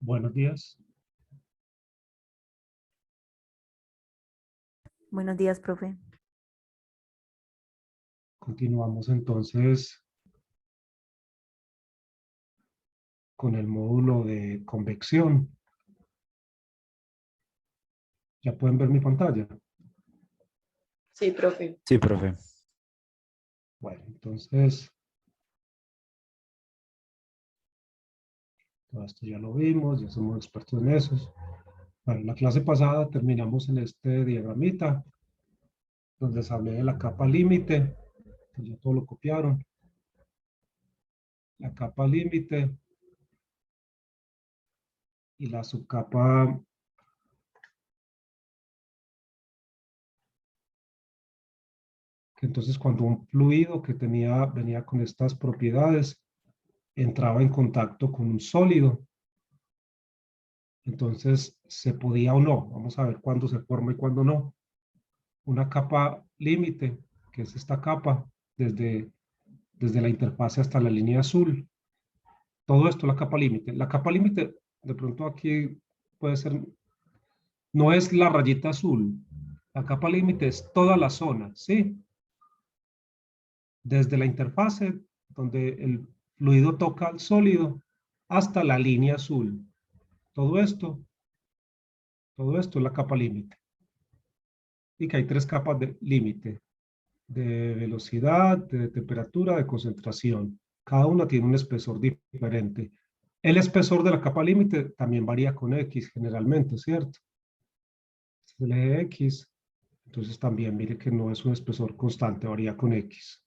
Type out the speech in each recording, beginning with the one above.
Buenos días. Buenos días, profe. Continuamos entonces con el módulo de convección. ¿Ya pueden ver mi pantalla? Sí, profe. Sí, profe. Bueno, entonces, todo esto ya lo vimos, ya somos expertos en eso. Bueno, la clase pasada terminamos en este diagramita, donde les hablé de la capa límite, que ya todo lo copiaron. La capa límite y la subcapa que entonces cuando un fluido que venía con estas propiedades entraba en contacto con un sólido, entonces se podía o no, vamos a ver cuándo se forma y cuándo no. Una capa límite, que es esta capa, desde la interfase hasta la línea azul. Todo esto la capa límite. La capa límite, de pronto aquí puede ser, no es la rayita azul. La capa límite es toda la zona, ¿sí? Desde la interfase, donde el fluido toca al sólido, hasta la línea azul. Todo esto es la capa límite. Y que hay tres capas de límite: de velocidad, de temperatura, de concentración. Cada una tiene un espesor diferente. El espesor de la capa límite también varía con X generalmente, ¿cierto? Este es el eje X. Entonces también mire que no es un espesor constante, varía con X.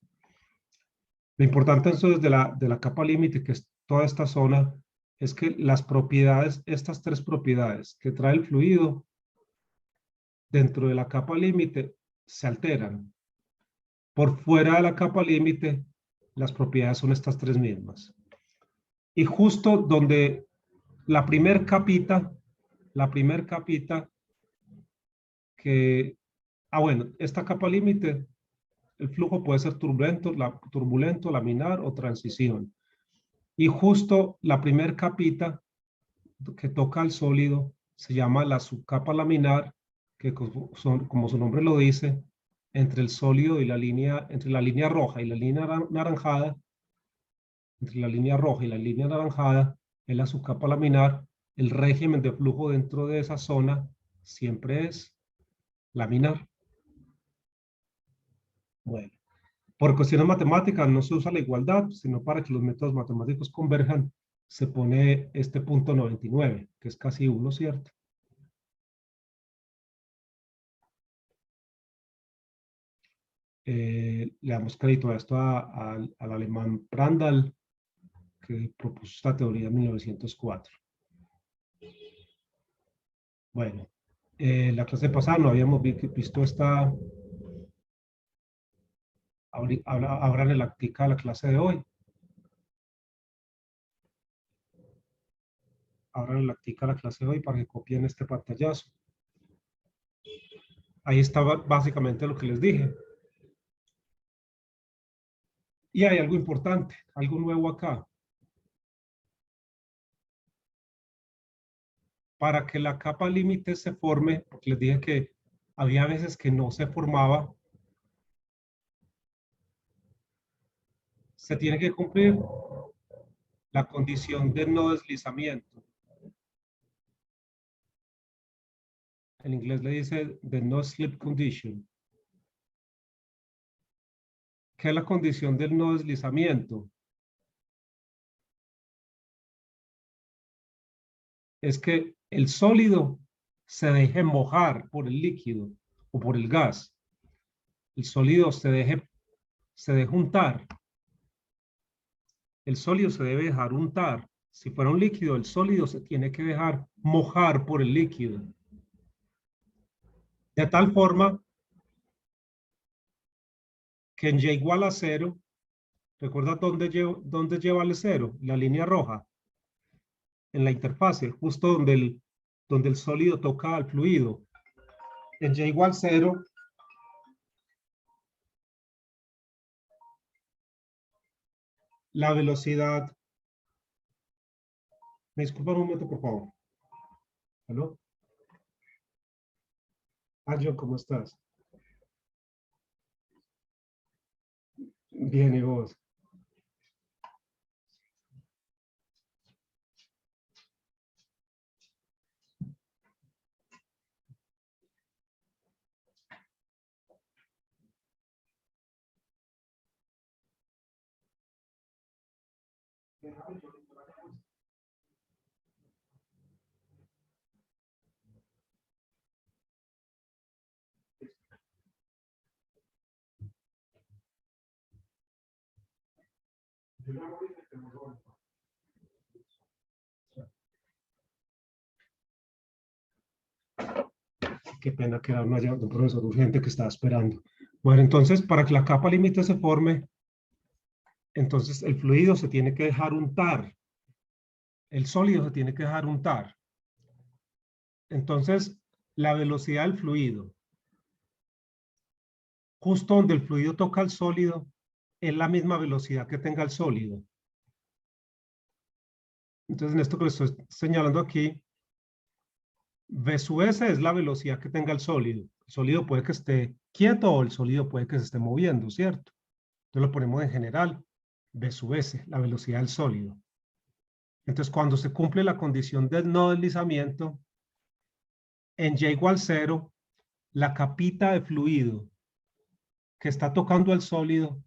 Lo importante entonces de la capa límite, que es toda esta zona, es que las propiedades, estas tres propiedades que trae el fluido dentro de la capa límite se alteran. Por fuera de la capa límite, las propiedades son estas tres mismas. Y justo donde la primer capita que, bueno, esta capa límite, el flujo puede ser turbulento, laminar o transición. Y justo la primer capita que toca el sólido se llama la subcapa laminar, que como su nombre lo dice, entre el sólido y entre la línea roja y la línea naranjada, entre la línea roja y la línea naranjada, es la subcapa laminar. El régimen de flujo dentro de esa zona siempre es laminar. Bueno, por cuestiones matemáticas no se usa la igualdad, sino para que los métodos matemáticos converjan, se pone este punto 99, que es casi 1, ¿cierto? Le damos crédito a esto al alemán Prandtl, que propuso esta teoría en 1904. Bueno, la clase pasada no habíamos visto esta. Ahora en la actica la clase de hoy. Ahora en la actica la clase de hoy para que copien este pantallazo. Ahí estaba básicamente lo que les dije. Y hay algo importante, algo nuevo acá. Para que la capa límite se forme, porque les dije que había veces que no se formaba, se tiene que cumplir la condición de no deslizamiento. En inglés le dice the no slip condition. ¿Qué es la condición del no deslizamiento? Es que el sólido se deje mojar por el líquido o por el gas. El sólido se deje untar. El sólido se debe dejar untar. Si fuera un líquido, el sólido se tiene que dejar mojar por el líquido. De tal forma que en Y igual a 0, ¿recuerda dónde lleva el 0? La línea roja. En la interfase, justo donde el sólido toca al fluido. En Y igual 0, la velocidad Me disculpa un momento, por favor. ¿Aló? John, ¿cómo estás? Bien, ¿y vos? Qué pena que no haya un profesor urgente que estaba esperando. Bueno, entonces, para que la capa límite se forme, entonces el fluido se tiene que dejar untar. El sólido se tiene que dejar untar. Entonces, la velocidad del fluido, justo donde el fluido toca el sólido, es la misma velocidad que tenga el sólido. Entonces, en esto que les estoy señalando aquí, V sub S es la velocidad que tenga el sólido. El sólido puede que esté quieto o el sólido puede que se esté moviendo, ¿cierto? Entonces lo ponemos en general, V sub S, la velocidad del sólido. Entonces, cuando se cumple la condición del no deslizamiento, en Y igual 0, la capita de fluido que está tocando al sólido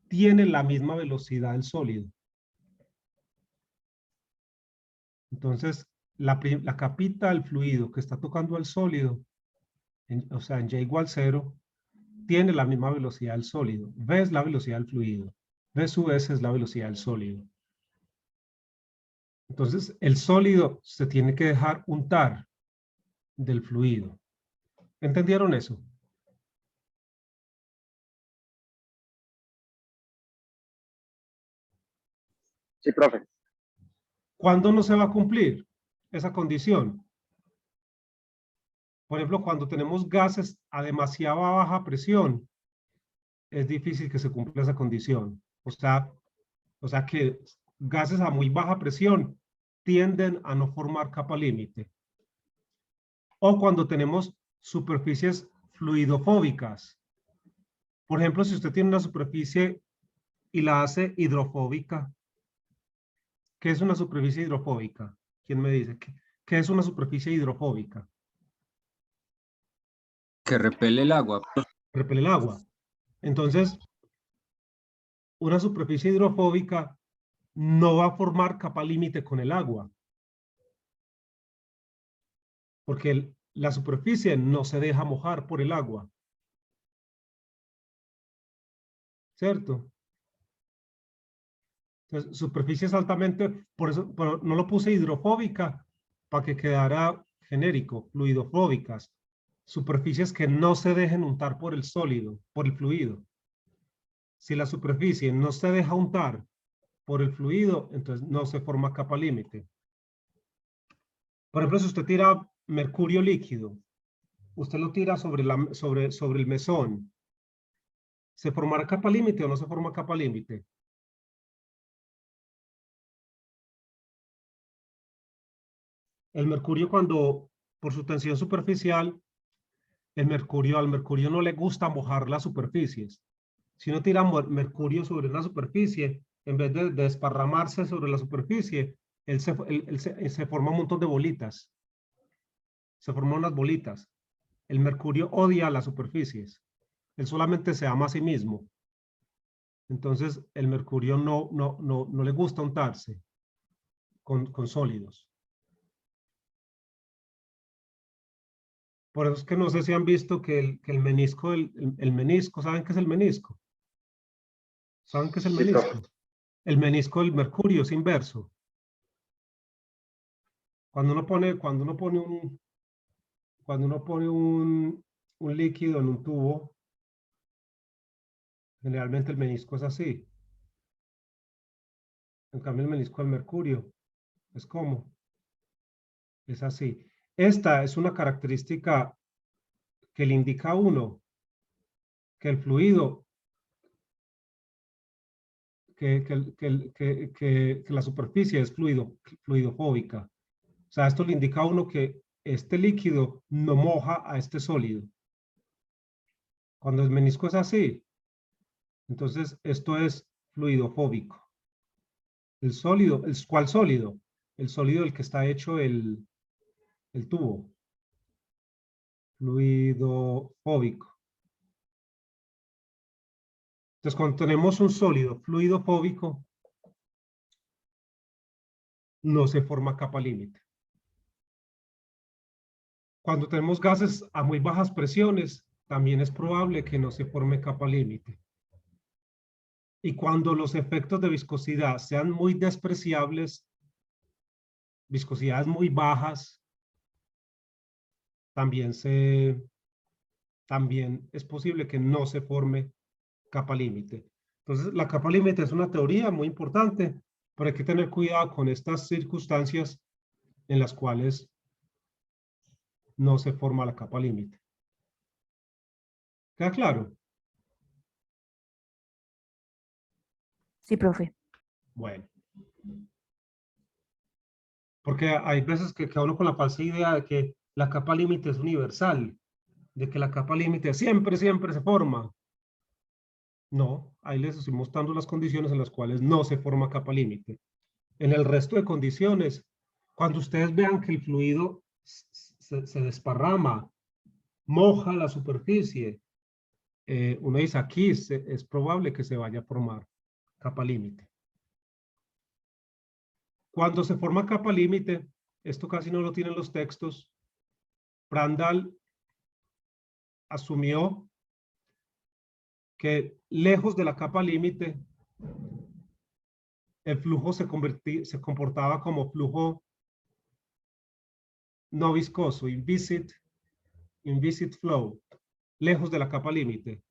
tiene la misma velocidad del sólido. Entonces, la capita del fluido que está tocando al sólido, o sea, en Y igual 0, tiene la misma velocidad del sólido. V es la velocidad del fluido. V sub S es la velocidad del sólido. Entonces, el sólido se tiene que dejar untar del fluido. ¿Entendieron eso? Sí, profe. ¿Cuándo no se va a cumplir esa condición? Por ejemplo, cuando tenemos gases a demasiada baja presión, es difícil que se cumpla esa condición. O sea que gases a muy baja presión tienden a no formar capa límite. O cuando tenemos superficies fluidofóbicas. Por ejemplo, si usted tiene una superficie y la hace hidrofóbica, ¿qué es una superficie hidrofóbica? ¿Quién me dice? ¿Qué es una superficie hidrofóbica? Que repele el agua. Repele el agua. Entonces, una superficie hidrofóbica no va a formar capa límite con el agua. Porque la superficie no se deja mojar por el agua. ¿Cierto? Entonces, superficies altamente, por eso pero no lo puse hidrofóbica para que quedara genérico, fluidofóbicas. Superficies que no se dejen untar por el sólido, por el fluido. Si la superficie no se deja untar por el fluido, entonces no se forma capa límite. Por ejemplo, si usted tira mercurio líquido, usted lo tira sobre el mesón, ¿se formará capa límite o no se forma capa límite? El mercurio cuando, por su tensión superficial, al mercurio no le gusta mojar las superficies. Si uno tira mercurio sobre una superficie, en vez de desparramarse sobre la superficie, se forma un montón de bolitas. Se forman unas bolitas. El mercurio odia las superficies. Él solamente se ama a sí mismo. Entonces, el mercurio no le gusta untarse con sólidos. Por eso es que no sé si han visto que el menisco, el menisco, ¿saben qué es el menisco? ¿Saben qué es el menisco? El menisco del mercurio es inverso. Cuando uno pone un líquido en un tubo, generalmente el menisco es así. En cambio, el menisco del mercurio es como, es así. Esta es una característica que le indica a uno que el fluido que la superficie es fluidofóbica. O sea, esto le indica a uno que este líquido no moja a este sólido. Cuando el menisco es así, entonces esto es fluidofóbico. El sólido, ¿cuál sólido? El sólido del que está hecho el tubo. Fluidofóbico. Entonces, cuando tenemos un sólido fluidofóbico, no se forma capa límite. Cuando tenemos gases a muy bajas presiones, también es probable que no se forme capa límite. Y cuando los efectos de viscosidad sean muy despreciables, viscosidades muy bajas, también es posible que no se forme capa límite. Entonces, la capa límite es una teoría muy importante, pero hay que tener cuidado con estas circunstancias en las cuales no se forma la capa límite. ¿Queda claro? Sí, profe. Bueno. Porque hay veces que queda uno con la falsa idea de que la capa límite es universal, de que la capa límite siempre se forma. No, ahí les estoy mostrando las condiciones en las cuales no se forma capa límite. En el resto de condiciones, cuando ustedes vean que el fluido se desparrama, moja la superficie, uno dice aquí es probable que se vaya a formar capa límite. Cuando se forma capa límite, esto casi no lo tienen los textos, Prandtl asumió que lejos de la capa límite, el flujo se comportaba como flujo no viscoso, inviscid flow, lejos de la capa límite.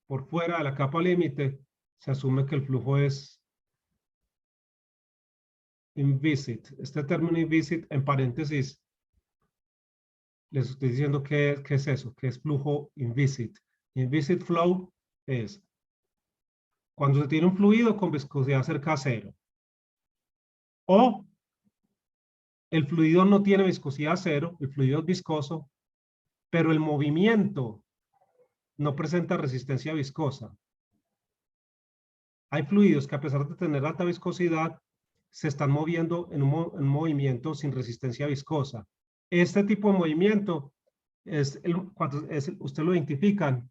Por fuera de la capa límite, se asume que el flujo es inviscid. Este término inviscid, en paréntesis, les estoy diciendo qué es eso, qué es flujo inviscid. Inviscid flow es cuando se tiene un fluido con viscosidad cerca a cero. O el fluido no tiene viscosidad cero, el fluido es viscoso, pero el movimiento no presenta resistencia viscosa. Hay fluidos que a pesar de tener alta viscosidad, se están moviendo en un movimiento sin resistencia viscosa. Este tipo de movimiento, usted lo identifican,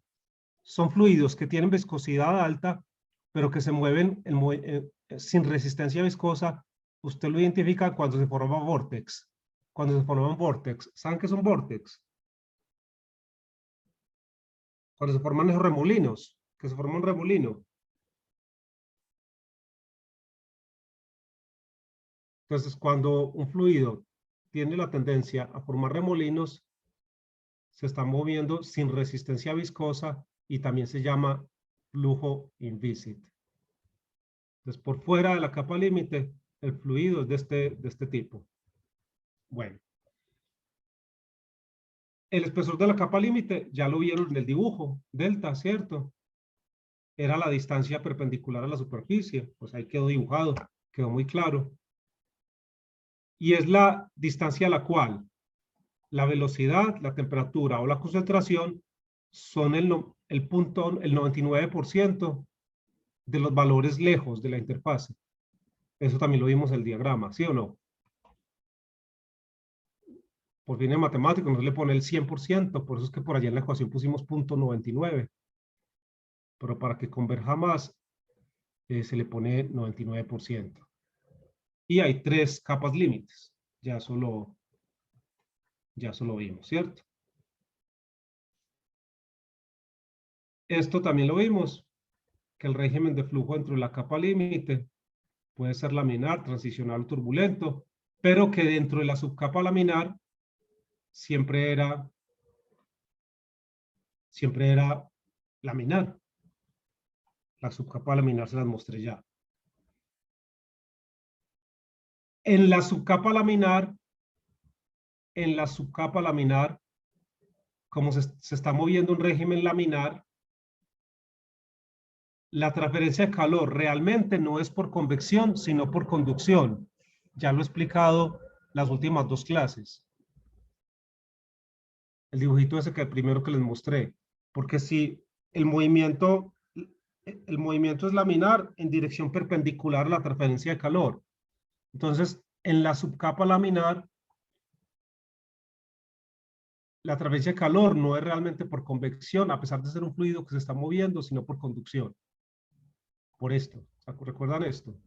son fluidos que tienen viscosidad alta, pero que se mueven sin resistencia viscosa. Usted lo identifica cuando se forma vórtex. Cuando se forma un vórtex, ¿saben qué es un vórtex? Cuando se forman esos remolinos, que se forma un remolino. Entonces, cuando un fluido tiene la tendencia a formar remolinos, se está moviendo sin resistencia viscosa y también se llama flujo inviscid. Entonces, por fuera de la capa límite, el fluido es de este tipo. Bueno. El espesor de la capa límite, ya lo vieron en el dibujo, delta, ¿cierto? Era la distancia perpendicular a la superficie, pues ahí quedó dibujado, quedó muy claro. Y es la distancia a la cual la velocidad, la temperatura o la concentración son el 99% de los valores lejos de la interfase. Eso también lo vimos en el diagrama, ¿sí o no? Por fin en matemáticos no se le pone el 100%, por eso es que por allá en la ecuación pusimos 0.99. Pero para que converja más, se le pone 99%. Y hay 3 capas límites. Ya solo vimos, ¿cierto? Esto también lo vimos, que el régimen de flujo dentro de la capa límite puede ser laminar, transicional o turbulento, pero que dentro de la subcapa laminar siempre era laminar. La subcapa laminar se las mostré ya. En la subcapa laminar, como se está moviendo un régimen laminar, la transferencia de calor realmente no es por convección, sino por conducción. Ya lo he explicado las últimas dos clases. El dibujito ese que primero que les mostré. Porque si el movimiento es laminar en dirección perpendicular a la transferencia de calor. Entonces, en la subcapa laminar, la transferencia de calor no es realmente por convección, a pesar de ser un fluido que se está moviendo, sino por conducción. Por esto. ¿Recuerdan esto?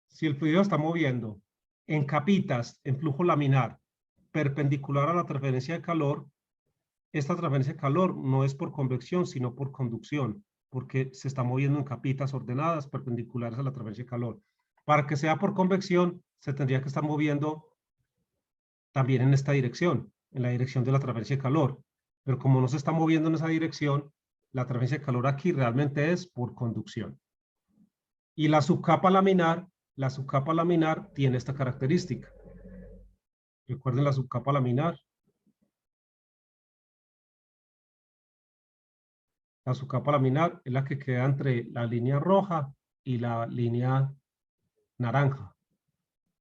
Si el fluido está moviendo en capitas, en flujo laminar, perpendicular a la transferencia de calor, esta transferencia de calor no es por convección, sino por conducción, porque se está moviendo en capitas ordenadas perpendiculares a la transferencia de calor. Para que sea por convección, se tendría que estar moviendo también en esta dirección, en la dirección de la transferencia de calor. Pero como no se está moviendo en esa dirección, la transferencia de calor aquí realmente es por conducción. Y la subcapa laminar tiene esta característica. Recuerden la subcapa laminar. La subcapa laminar es la que queda entre la línea roja y la línea naranja.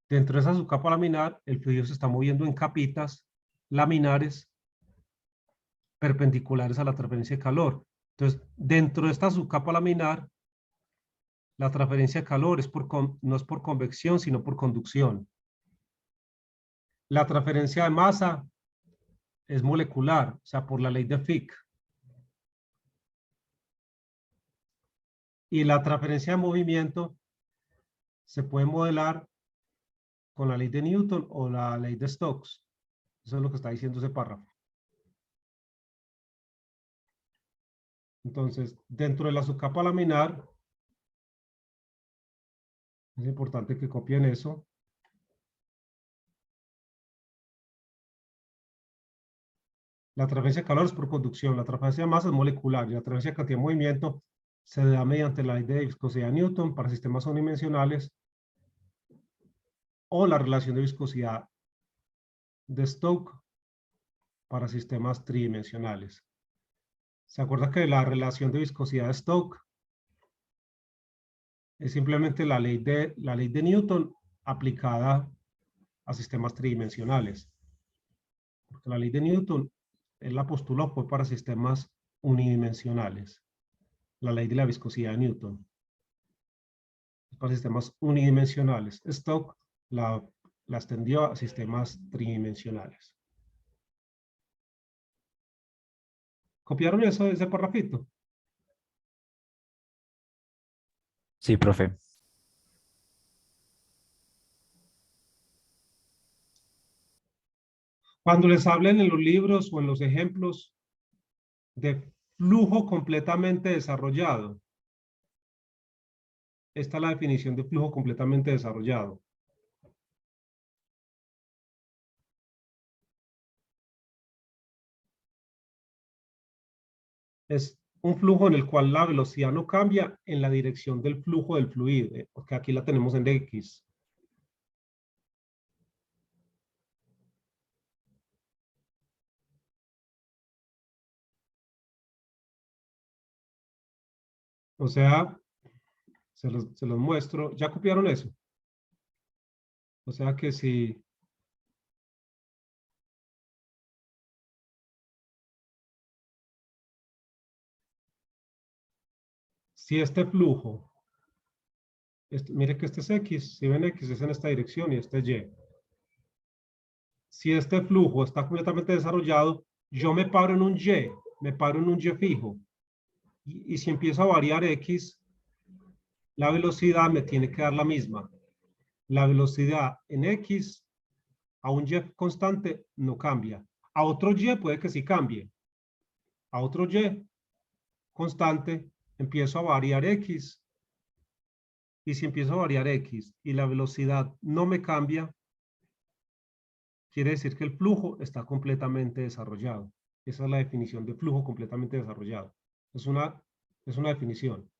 Dentro de esa subcapa laminar, el fluido se está moviendo en capitas laminares perpendiculares a la transferencia de calor. Entonces, dentro de esta subcapa laminar, la transferencia de calor no es por convección, sino por conducción. La transferencia de masa es molecular, o sea, por la ley de Fick. Y la transferencia de movimiento se puede modelar con la ley de Newton o la ley de Stokes. Eso es lo que está diciendo ese párrafo. Entonces, dentro de la subcapa laminar, es importante que copien eso. La transferencia de calor es por conducción, la transferencia de masa es molecular y la transferencia de cantidad de movimiento se da mediante la ley de viscosidad de Newton para sistemas unidimensionales o la relación de viscosidad de Stokes para sistemas tridimensionales. ¿Se acuerda que la relación de viscosidad de Stokes es simplemente la ley de Newton aplicada a sistemas tridimensionales? Porque la ley de Newton él la postuló fue para sistemas unidimensionales. La ley de la viscosidad de Newton. Para sistemas unidimensionales. Stokes la extendió a sistemas tridimensionales. ¿Copiaron eso de ese parrafito? Sí, profe. Cuando les hablen en los libros o en los ejemplos de flujo completamente desarrollado, esta es la definición de flujo completamente desarrollado. Es un flujo en el cual la velocidad no cambia en la dirección del flujo del fluido, porque aquí la tenemos en X. O sea, se los muestro. ¿Ya copiaron eso? O sea que si este flujo, mire que este es X, si ven X es en esta dirección y este es Y. Si este flujo está completamente desarrollado, yo me paro en un Y, me paro en un Y fijo. Y si empiezo a variar X, la velocidad me tiene que dar la misma. La velocidad en X a un Y constante no cambia. A otro Y puede que sí cambie. A otro Y constante empiezo a variar X. Y si empiezo a variar X y la velocidad no me cambia, quiere decir que el flujo está completamente desarrollado. Esa es la definición de flujo completamente desarrollado. Es una definición.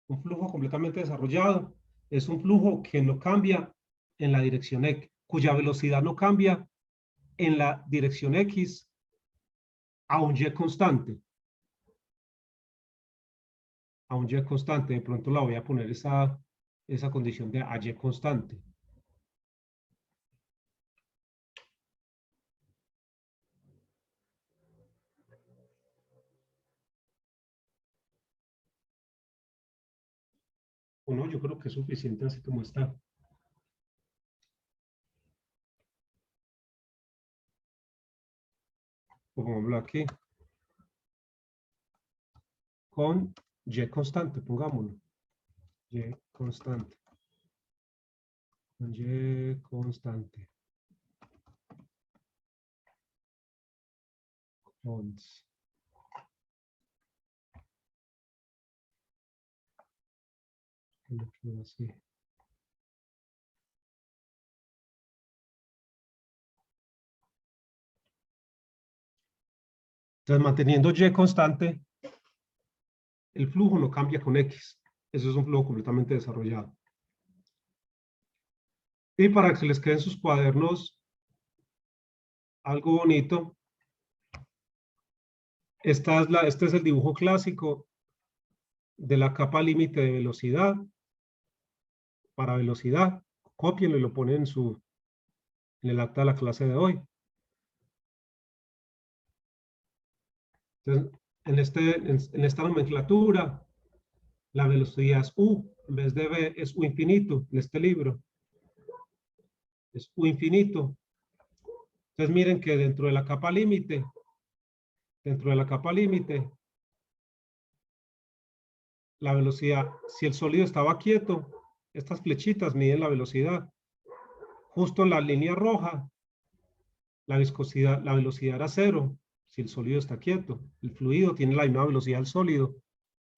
Un flujo completamente desarrollado es un flujo que no cambia en la dirección X, cuya velocidad no cambia en la dirección X a un Y constante. A un Y constante. De pronto la voy a poner esa condición de a Y constante. O no, yo creo que es suficiente así como está. Pongámoslo aquí. Con Y constante, pongámoslo. Y constante. Con Y constante. Const. Así. Entonces, manteniendo Y constante, el flujo no cambia con X. Eso es un flujo completamente desarrollado. Y para que se les quede en sus cuadernos algo bonito, este es el dibujo clásico de la capa límite de velocidad. Para velocidad, cópienlo y lo ponen en el acta de la clase de hoy. Entonces, en esta nomenclatura, la velocidad es U, en vez de V es U infinito, en este libro. Es U infinito. Entonces miren que dentro de la capa límite, la velocidad, si el sólido estaba quieto, estas flechitas miden la velocidad. Justo en la línea roja, la viscosidad, la velocidad era 0, si el sólido está quieto. El fluido tiene la misma velocidad del sólido.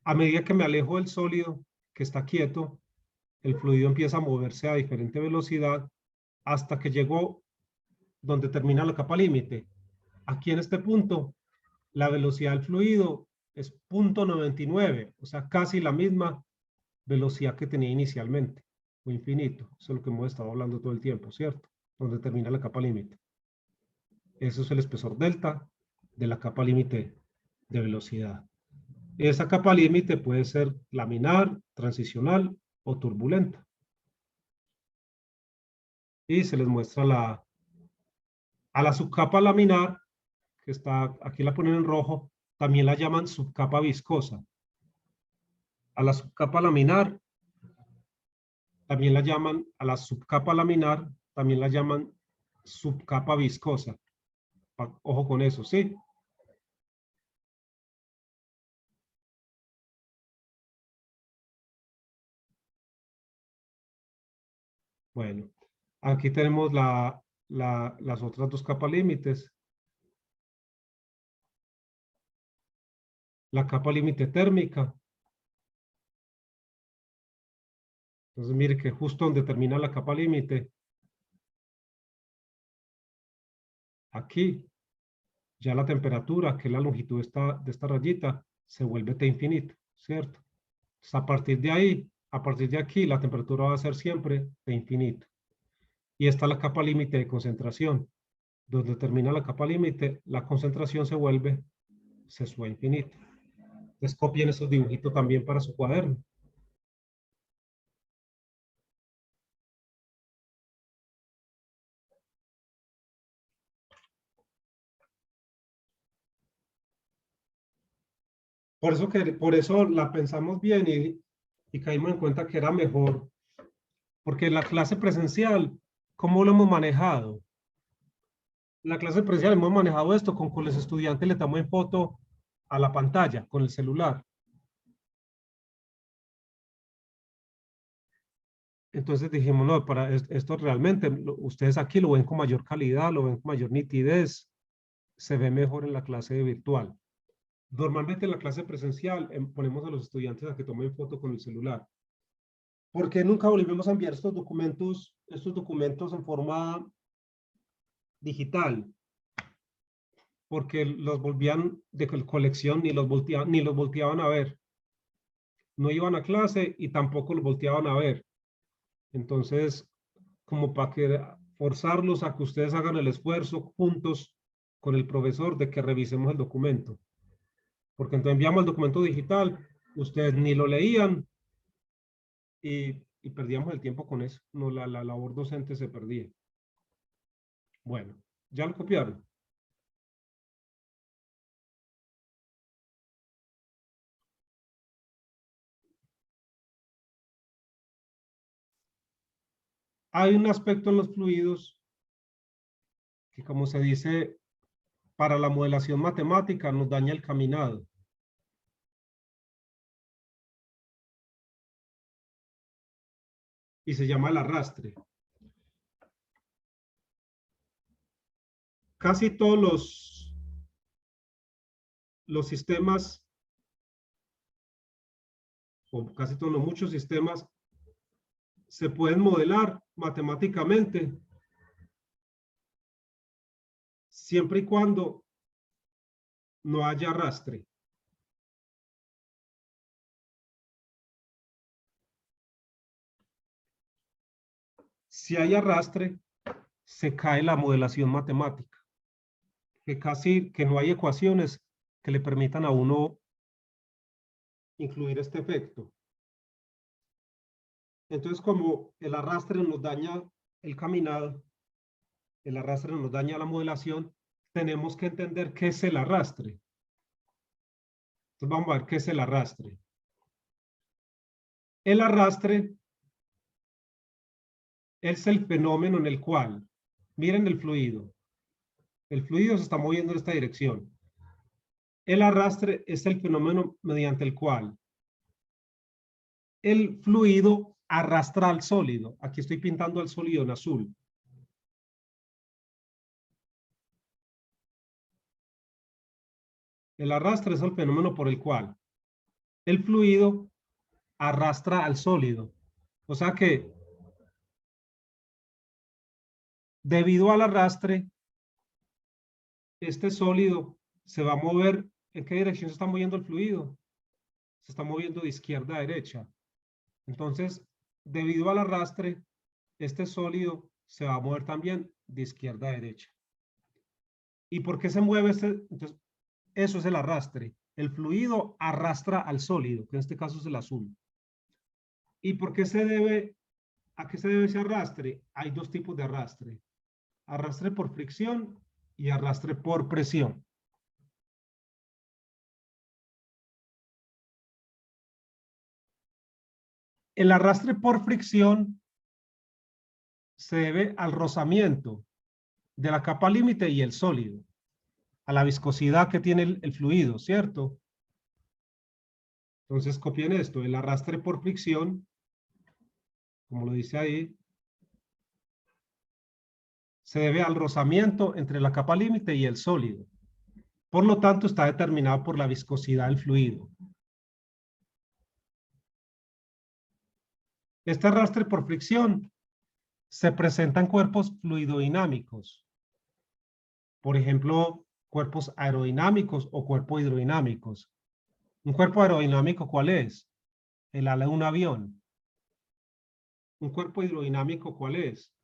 A medida que me alejo del sólido, que está quieto, el fluido empieza a moverse a diferente velocidad hasta que llegó donde termina la capa límite. Aquí en este punto, la velocidad del fluido es 0.99, o sea, casi la misma velocidad que tenía inicialmente, o infinito. Eso es lo que hemos estado hablando todo el tiempo, ¿cierto? Donde termina la capa límite. Eso es el espesor delta de la capa límite de velocidad. Esa capa límite puede ser laminar, transicional o turbulenta. Y se les muestra a la subcapa laminar, que está, aquí la ponen en rojo, también la llaman subcapa viscosa. A la subcapa laminar, también la llaman, a la subcapa laminar, también la llaman subcapa viscosa. Ojo con eso, ¿sí? Bueno, aquí tenemos las otras dos capas límites. La capa límite térmica. Entonces, mire que justo donde termina la capa límite, aquí, ya la temperatura, que es la longitud de esta rayita, se vuelve T infinito, ¿cierto? Entonces, a partir de ahí, a partir de aquí, la temperatura va a ser siempre T infinito. Y esta es la capa límite de concentración. Donde termina la capa límite, la concentración se vuelve CSU infinito. Entonces, copien esos dibujitos también para su cuaderno. Por eso la pensamos bien y caímos en cuenta que era mejor. Porque la clase presencial, ¿cómo lo hemos manejado? La clase presencial hemos manejado esto con los estudiantes, le damos en foto a la pantalla con el celular. Entonces dijimos, no, para esto realmente, ustedes aquí lo ven con mayor calidad, lo ven con mayor nitidez, se ve mejor en la clase virtual. Normalmente en la clase presencial ponemos a los estudiantes a que tomen foto con el celular. ¿Por qué nunca volvimos a enviar estos documentos en forma digital? Porque los volvían de colección ni los volteaban a ver. No iban a clase y tampoco los volteaban a ver. Entonces, como para que forzarlos a que ustedes hagan el esfuerzo juntos con el profesor de que revisemos el documento. Porque entonces enviamos el documento digital, ustedes ni lo leían y perdíamos el tiempo con eso. No, la labor docente se perdía. Bueno, ¿ya lo copiaron? Hay un aspecto en los fluidos que, como se dice, para la modelación matemática nos daña el caminado. Y se llama el arrastre. Casi todos los sistemas, o casi todos los muchos sistemas, se pueden modelar matemáticamente siempre y cuando no haya arrastre. Si hay arrastre, se cae la modelación matemática. Que no hay ecuaciones que le permitan a uno incluir este efecto. Entonces, como el arrastre nos daña el caminado, el arrastre nos daña la modelación, tenemos que entender qué es el arrastre. Entonces vamos a ver qué es el arrastre. El arrastre es el fenómeno en el cual, miren el fluido se está moviendo en esta dirección. El arrastre es el fenómeno mediante el cual el fluido arrastra al sólido. Aquí estoy pintando el sólido en azul. El arrastre es el fenómeno por el cual el fluido arrastra al sólido. O sea que, debido al arrastre, este sólido se va a mover. ¿En qué dirección se está moviendo el fluido? Se está moviendo de izquierda a derecha. Entonces, debido al arrastre, este sólido se va a mover también de izquierda a derecha. ¿Y por qué se mueve este? Entonces, eso es el arrastre. El fluido arrastra al sólido, que en este caso es el azul. ¿Y por qué se debe? ¿A qué se debe ese arrastre? Hay dos tipos de arrastre. Arrastre por fricción y arrastre por presión. El arrastre por fricción se debe al rozamiento de la capa límite y el sólido, a la viscosidad que tiene el fluido, ¿cierto? Entonces copien esto, el arrastre por fricción, como lo dice ahí, se debe al rozamiento entre la capa límite y el sólido. Por lo tanto, está determinado por la viscosidad del fluido. Este arrastre por fricción se presenta en cuerpos fluidodinámicos. Por ejemplo, cuerpos aerodinámicos o cuerpos hidrodinámicos. ¿Un cuerpo aerodinámico cuál es? El ala de un avión. ¿Un cuerpo hidrodinámico cuál es?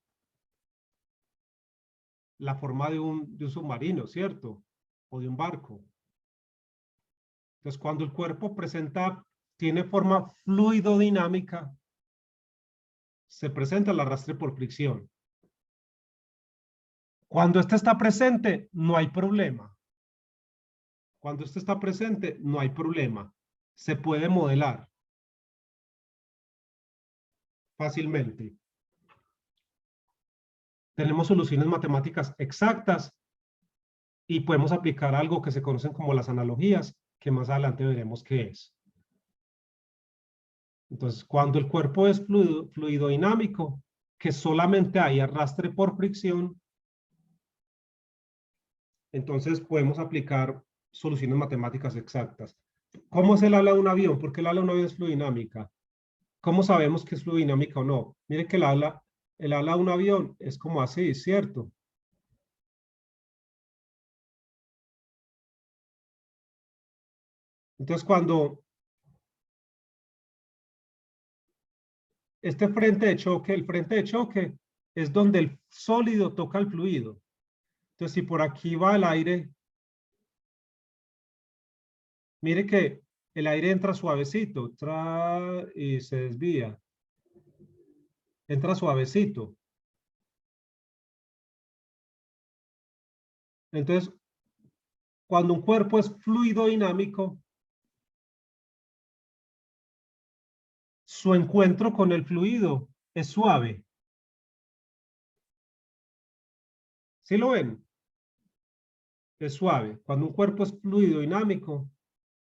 La forma de un submarino, ¿cierto? O de un barco. Entonces, cuando el cuerpo tiene forma fluidodinámica, se presenta el arrastre por fricción. Cuando este está presente, no hay problema. Cuando este está presente, no hay problema. Se puede modelar fácilmente. Tenemos soluciones matemáticas exactas y podemos aplicar algo que se conocen como las analogías, que más adelante veremos qué es. Entonces, cuando el cuerpo es fluidodinámico, que solamente hay arrastre por fricción, entonces podemos aplicar soluciones matemáticas exactas. ¿Cómo es el ala de un avión? ¿Por qué el ala de un avión es fluidodinámica? ¿Cómo sabemos que es fluidodinámica o no? Miren que el ala de un avión es como así, ¿cierto? Entonces, cuando el frente de choque es donde el sólido toca el fluido. Entonces, si por aquí va el aire, mire que el aire entra suavecito, y se desvía. Entra suavecito. Entonces, cuando un cuerpo es fluido dinámico, su encuentro con el fluido es suave. ¿Sí lo ven? Es suave. Cuando un cuerpo es fluido dinámico,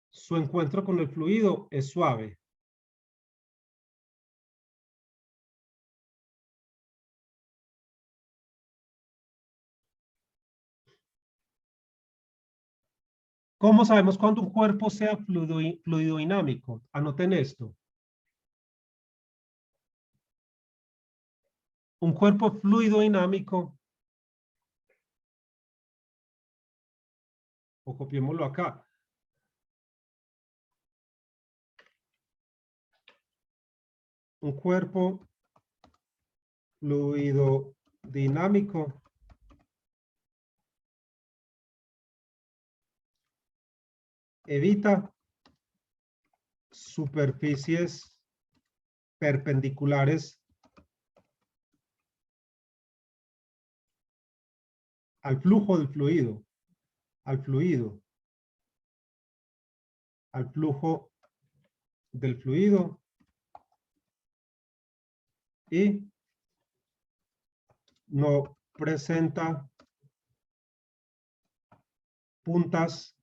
su encuentro con el fluido es suave. ¿Cómo sabemos cuando un cuerpo sea fluido dinámico? Anoten esto. Un cuerpo fluido dinámico, o copiémoslo acá. Un cuerpo fluido dinámico evita superficies perpendiculares al flujo del fluido, al flujo del fluido y no presenta puntas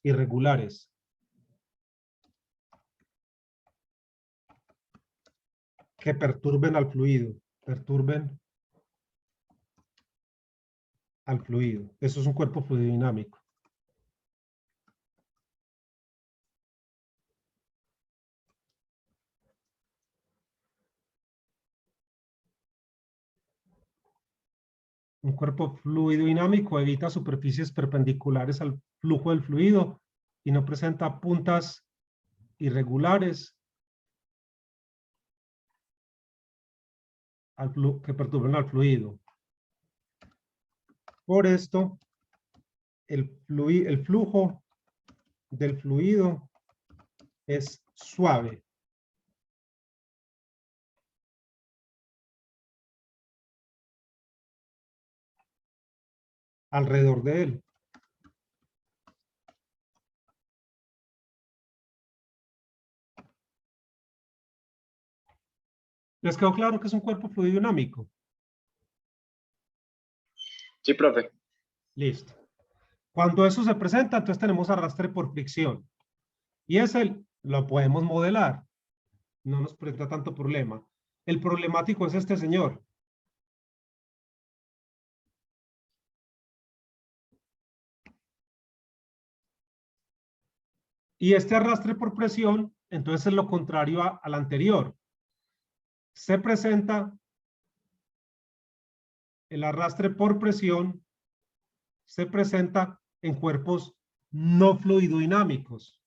irregulares. Que perturben al fluido, Eso es un cuerpo fluidodinámico. Un cuerpo fluidodinámico evita superficies perpendiculares al flujo del fluido y no presenta puntas irregulares que perturben al fluido. Por esto, el flujo del fluido es suave. Alrededor de él. ¿Les quedó claro que es un cuerpo fluidodinámico? Sí, profe. Listo. Cuando eso se presenta, entonces tenemos arrastre por fricción. Y ese lo podemos modelar. No nos presenta tanto problema. El problemático es este señor. Y este arrastre por presión, entonces es lo contrario al anterior. Se presenta el arrastre por presión, se presenta en cuerpos no fluidodinámicos.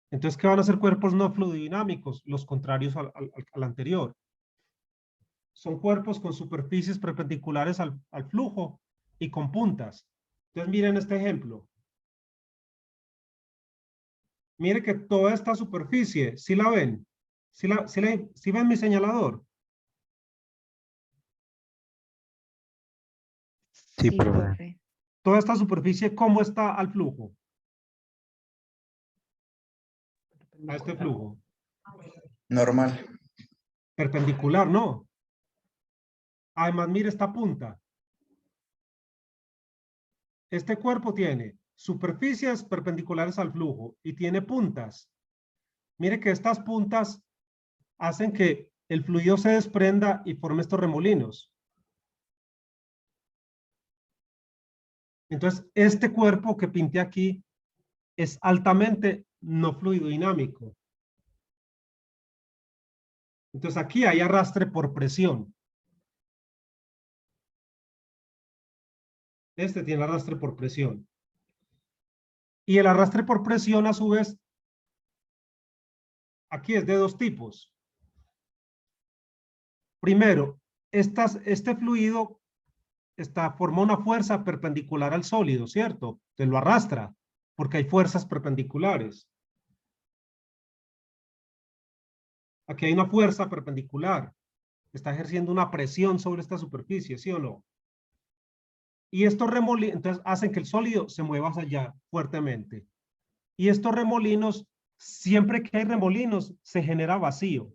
Entonces, ¿qué van a ser cuerpos no fluidodinámicos? Los contrarios al anterior. Son cuerpos con superficies perpendiculares al flujo y con puntas. Entonces, miren este ejemplo. Mire que toda esta superficie, ¿sí la ven? ¿Sí ven mi señalador? Sí, Sí, profe. profe. Toda esta superficie, ¿cómo está al flujo? A este flujo. Normal. Perpendicular, ¿no? Además, mire esta punta. Este cuerpo tiene superficies perpendiculares al flujo y tiene puntas. Mire que estas puntas hacen que el fluido se desprenda y forme estos remolinos. Entonces, este cuerpo que pinté aquí es altamente no fluidodinámico. Entonces, aquí hay arrastre por presión. Este tiene arrastre por presión. Y el arrastre por presión, a su vez, aquí es de dos tipos. Primero, este fluido forma una fuerza perpendicular al sólido, ¿cierto? Te lo arrastra, porque hay fuerzas perpendiculares. Aquí hay una fuerza perpendicular. Está ejerciendo una presión sobre esta superficie, ¿sí o no? Y estos remolinos, entonces, hacen que el sólido se mueva hacia allá fuertemente. Y estos remolinos, siempre que hay remolinos, se genera vacío.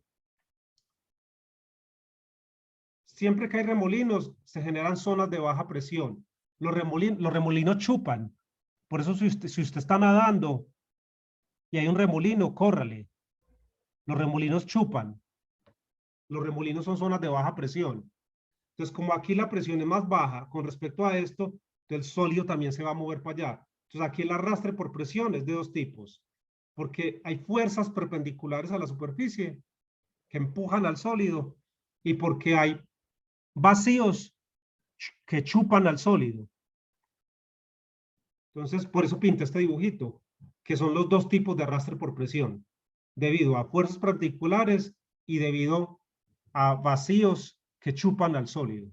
Siempre que hay remolinos, se generan zonas de baja presión. Los remolinos chupan. Por eso, si usted está nadando y hay un remolino, córrale. Los remolinos chupan. Los remolinos son zonas de baja presión. Entonces, como aquí la presión es más baja con respecto a esto, el sólido también se va a mover para allá. Entonces, aquí el arrastre por presión es de dos tipos. Porque hay fuerzas perpendiculares a la superficie que empujan al sólido y porque hay vacíos que chupan al sólido. Entonces, por eso pinta este dibujito, que son los dos tipos de arrastre por presión, debido a fuerzas particulares y debido a vacíos que chupan al sólido.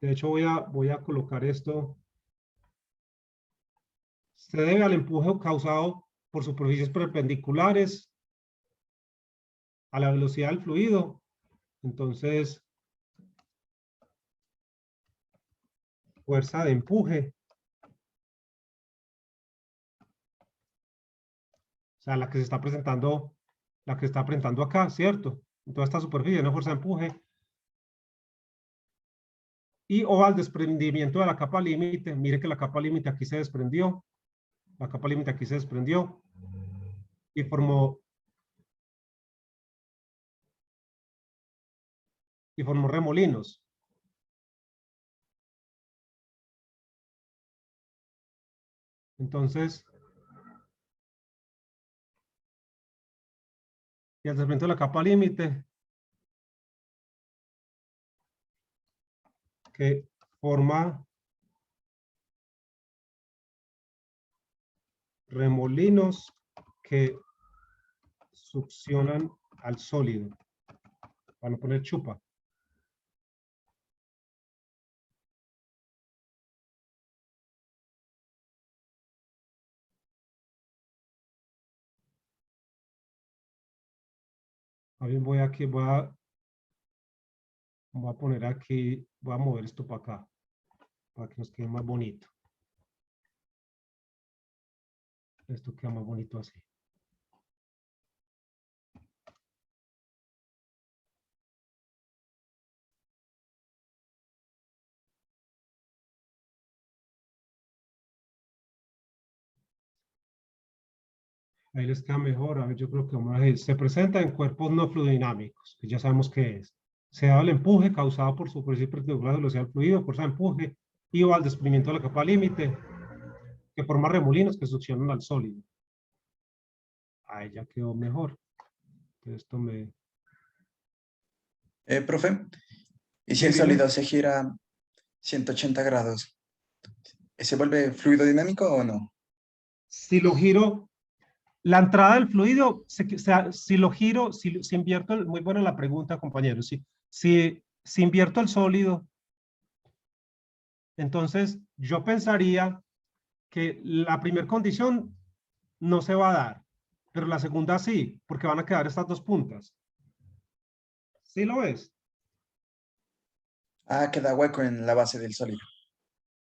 De hecho, voy a colocar esto. Se debe al empuje causado por superficies perpendiculares a la velocidad del fluido. Entonces, fuerza de empuje. O sea, la que está presentando acá, ¿cierto? En toda esta superficie, una fuerza de empuje. Y o al desprendimiento de la capa límite. Mire que la capa límite aquí se desprendió. La capa límite aquí se desprendió. Y formó remolinos. Entonces, y al desprendimiento de la capa límite, que forma remolinos que succionan al sólido. Van a poner chupa. Voy aquí, voy a poner aquí, voy a mover esto para acá, para que nos quede más bonito. Esto queda más bonito así. Ahí les queda mejor. A ver, yo creo que se presenta en cuerpos no fluidodinámicos, que ya sabemos qué es. Se da el empuje causado por superficie perpendicular a la velocidad del fluido, fuerza de empuje, y o al desprendimiento de la capa límite, que forma remolinos que succionan al sólido. Ahí ya quedó mejor. Entonces, esto me... Profe, ¿y si Sí, el dime. sólido se gira 180 grados? ¿Se vuelve fluido dinámico o no? Si lo giro, la entrada del fluido, si lo giro, si invierto, muy buena la pregunta, compañero. Si invierto el sólido, entonces yo pensaría que la primera condición no se va a dar, pero la segunda sí, porque van a quedar estas dos puntas. ¿Sí lo ves? Ah, queda hueco en la base del sólido.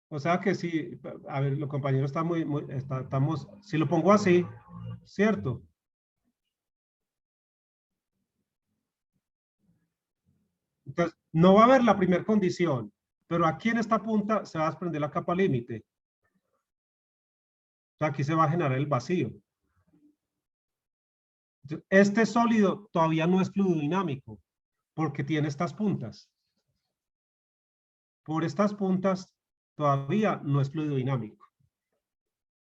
O sea que sí, a ver, los compañeros están estamos, si lo pongo así, ¿cierto? Entonces, no va a haber la primera condición, pero aquí en esta punta se va a desprender la capa límite. O sea, aquí se va a generar el vacío. Entonces, este sólido todavía no es fluidodinámico, porque tiene estas puntas. Por estas puntas todavía no es fluidodinámico,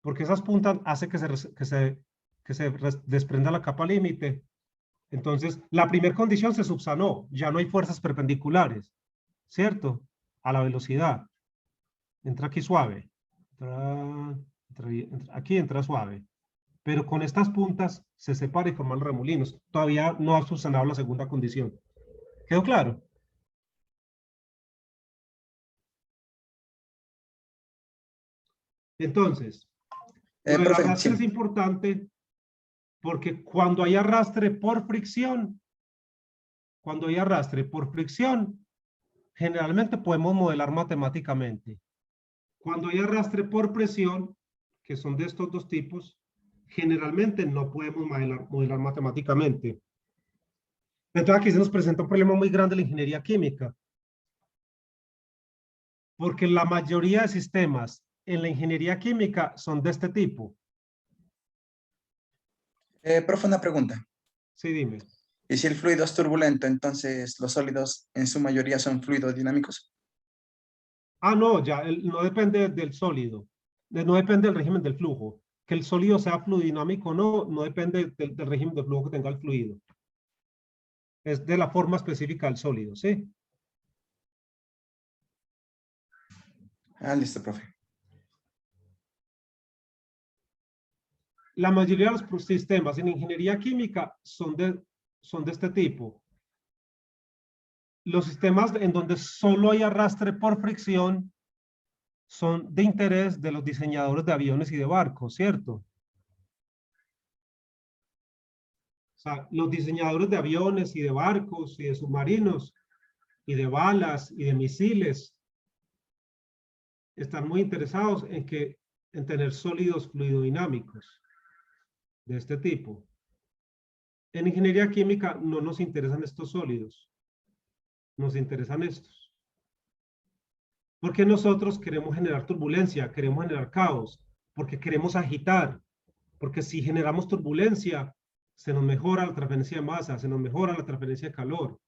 porque esas puntas hacen que se desprenda la capa límite. Entonces, la primera condición se subsanó, ya no hay fuerzas perpendiculares, ¿cierto? A la velocidad. Entra aquí suave. Aquí entra suave. Pero con estas puntas se separa y forman remolinos. Todavía no ha subsanado la segunda condición. ¿Quedó claro? Entonces, lo del Profe, arrastre sí. es importante porque cuando hay arrastre por fricción, generalmente podemos modelar matemáticamente. Cuando hay arrastre por presión, que son de estos dos tipos, generalmente no podemos modelar matemáticamente. Entonces aquí se nos presenta un problema muy grande en la ingeniería química. Porque la mayoría de sistemas en la ingeniería química son de este tipo. Profe, una pregunta. Sí, dime. ¿Y si el fluido es turbulento, entonces los sólidos en su mayoría son fluidos dinámicos? Ah, no, ya, no depende del sólido. No depende del régimen del flujo. Que el sólido sea fluidodinámico o no, no depende del régimen de flujo que tenga el fluido. Es de la forma específica del sólido, ¿sí? Ah, listo, profe. La mayoría de los sistemas en ingeniería química son de este tipo. Los sistemas en donde solo hay arrastre por fricción son de interés de los diseñadores de aviones y de barcos, ¿cierto? O sea, los diseñadores de aviones y de barcos y de submarinos y de balas y de misiles están muy interesados en tener sólidos fluidodinámicos de este tipo. En ingeniería química no nos interesan estos sólidos, nos interesan estos. Porque nosotros queremos generar turbulencia, queremos generar caos, porque queremos agitar, porque si generamos turbulencia, se nos mejora la transferencia de masa, se nos mejora la transferencia de calor.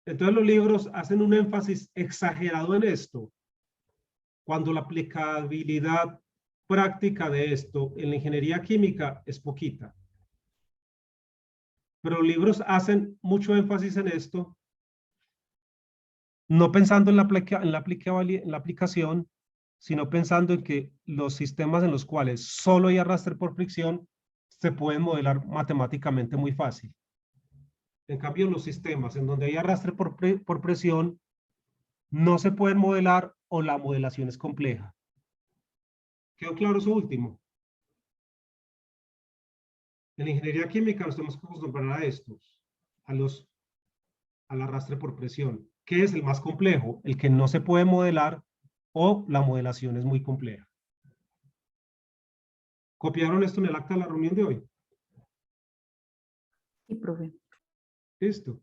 Entonces los libros hacen un énfasis exagerado en esto, cuando la aplicabilidad práctica de esto en la ingeniería química es poquita. Pero los libros hacen mucho énfasis en esto, no pensando en la aplicación, sino pensando en que los sistemas en los cuales solo hay arrastre por fricción se pueden modelar matemáticamente muy fácil. En cambio, los sistemas en donde hay arrastre por presión no se pueden modelar o la modelación es compleja. ¿Quedó claro eso último? En la ingeniería química nos tenemos que acostumbrar a estos, al arrastre por presión. ¿Qué es el más complejo? El que no se puede modelar o la modelación es muy compleja. ¿Copiaron esto en el acta de la reunión de hoy? Sí, profe. Listo.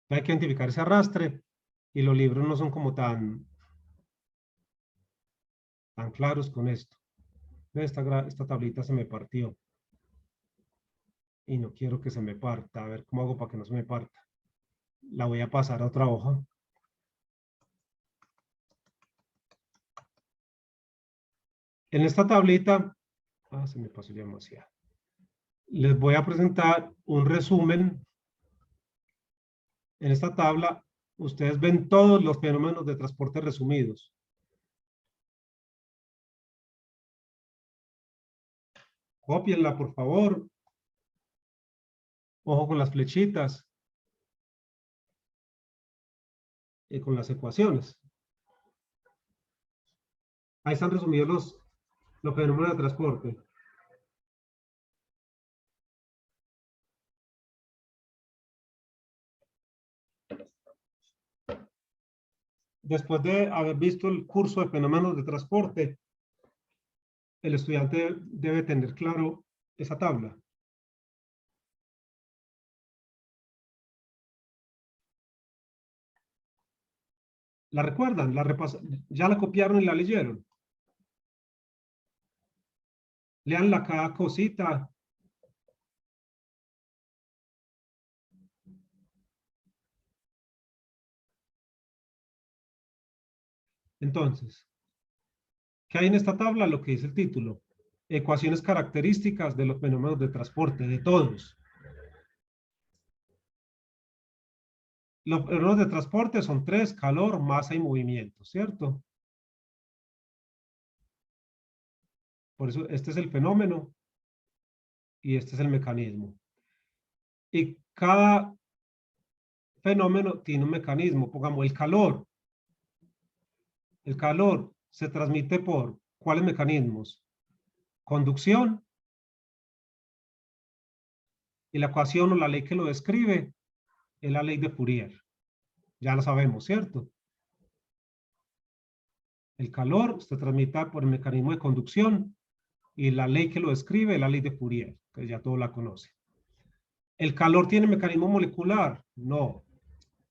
Hay que identificar ese arrastre y los libros no son como tan claros con esto. Esta tablita se me partió y no quiero que se me parta. A ver cómo hago para que no se me parta. La voy a pasar a otra hoja. En esta tablita, se me pasó ya demasiado. Les voy a presentar un resumen. En esta tabla, ustedes ven todos los fenómenos de transporte resumidos. Cópienla, por favor. Ojo con las flechitas. Y con las ecuaciones. Ahí están resumidos los fenómenos de transporte. Después de haber visto el curso de fenómenos de transporte, el estudiante debe tener claro esa tabla. ¿La recuerdan? ¿Ya la copiaron y la leyeron? Leanla cada cosita. Entonces, ¿qué hay en esta tabla? Lo que dice el título. Ecuaciones características de los fenómenos de transporte, de todos. Los fenómenos de transporte son tres: calor, masa y movimiento, ¿cierto? Por eso este es el fenómeno y este es el mecanismo. Y cada fenómeno tiene un mecanismo. Pongamos el calor. El calor se transmite por ¿cuáles mecanismos? Conducción. Y la ecuación o la ley que lo describe es la ley de Fourier. Ya lo sabemos, ¿cierto? El calor se transmite por el mecanismo de conducción y la ley que lo describe es la ley de Fourier, que ya todos la conocen. ¿El calor tiene mecanismo molecular? No.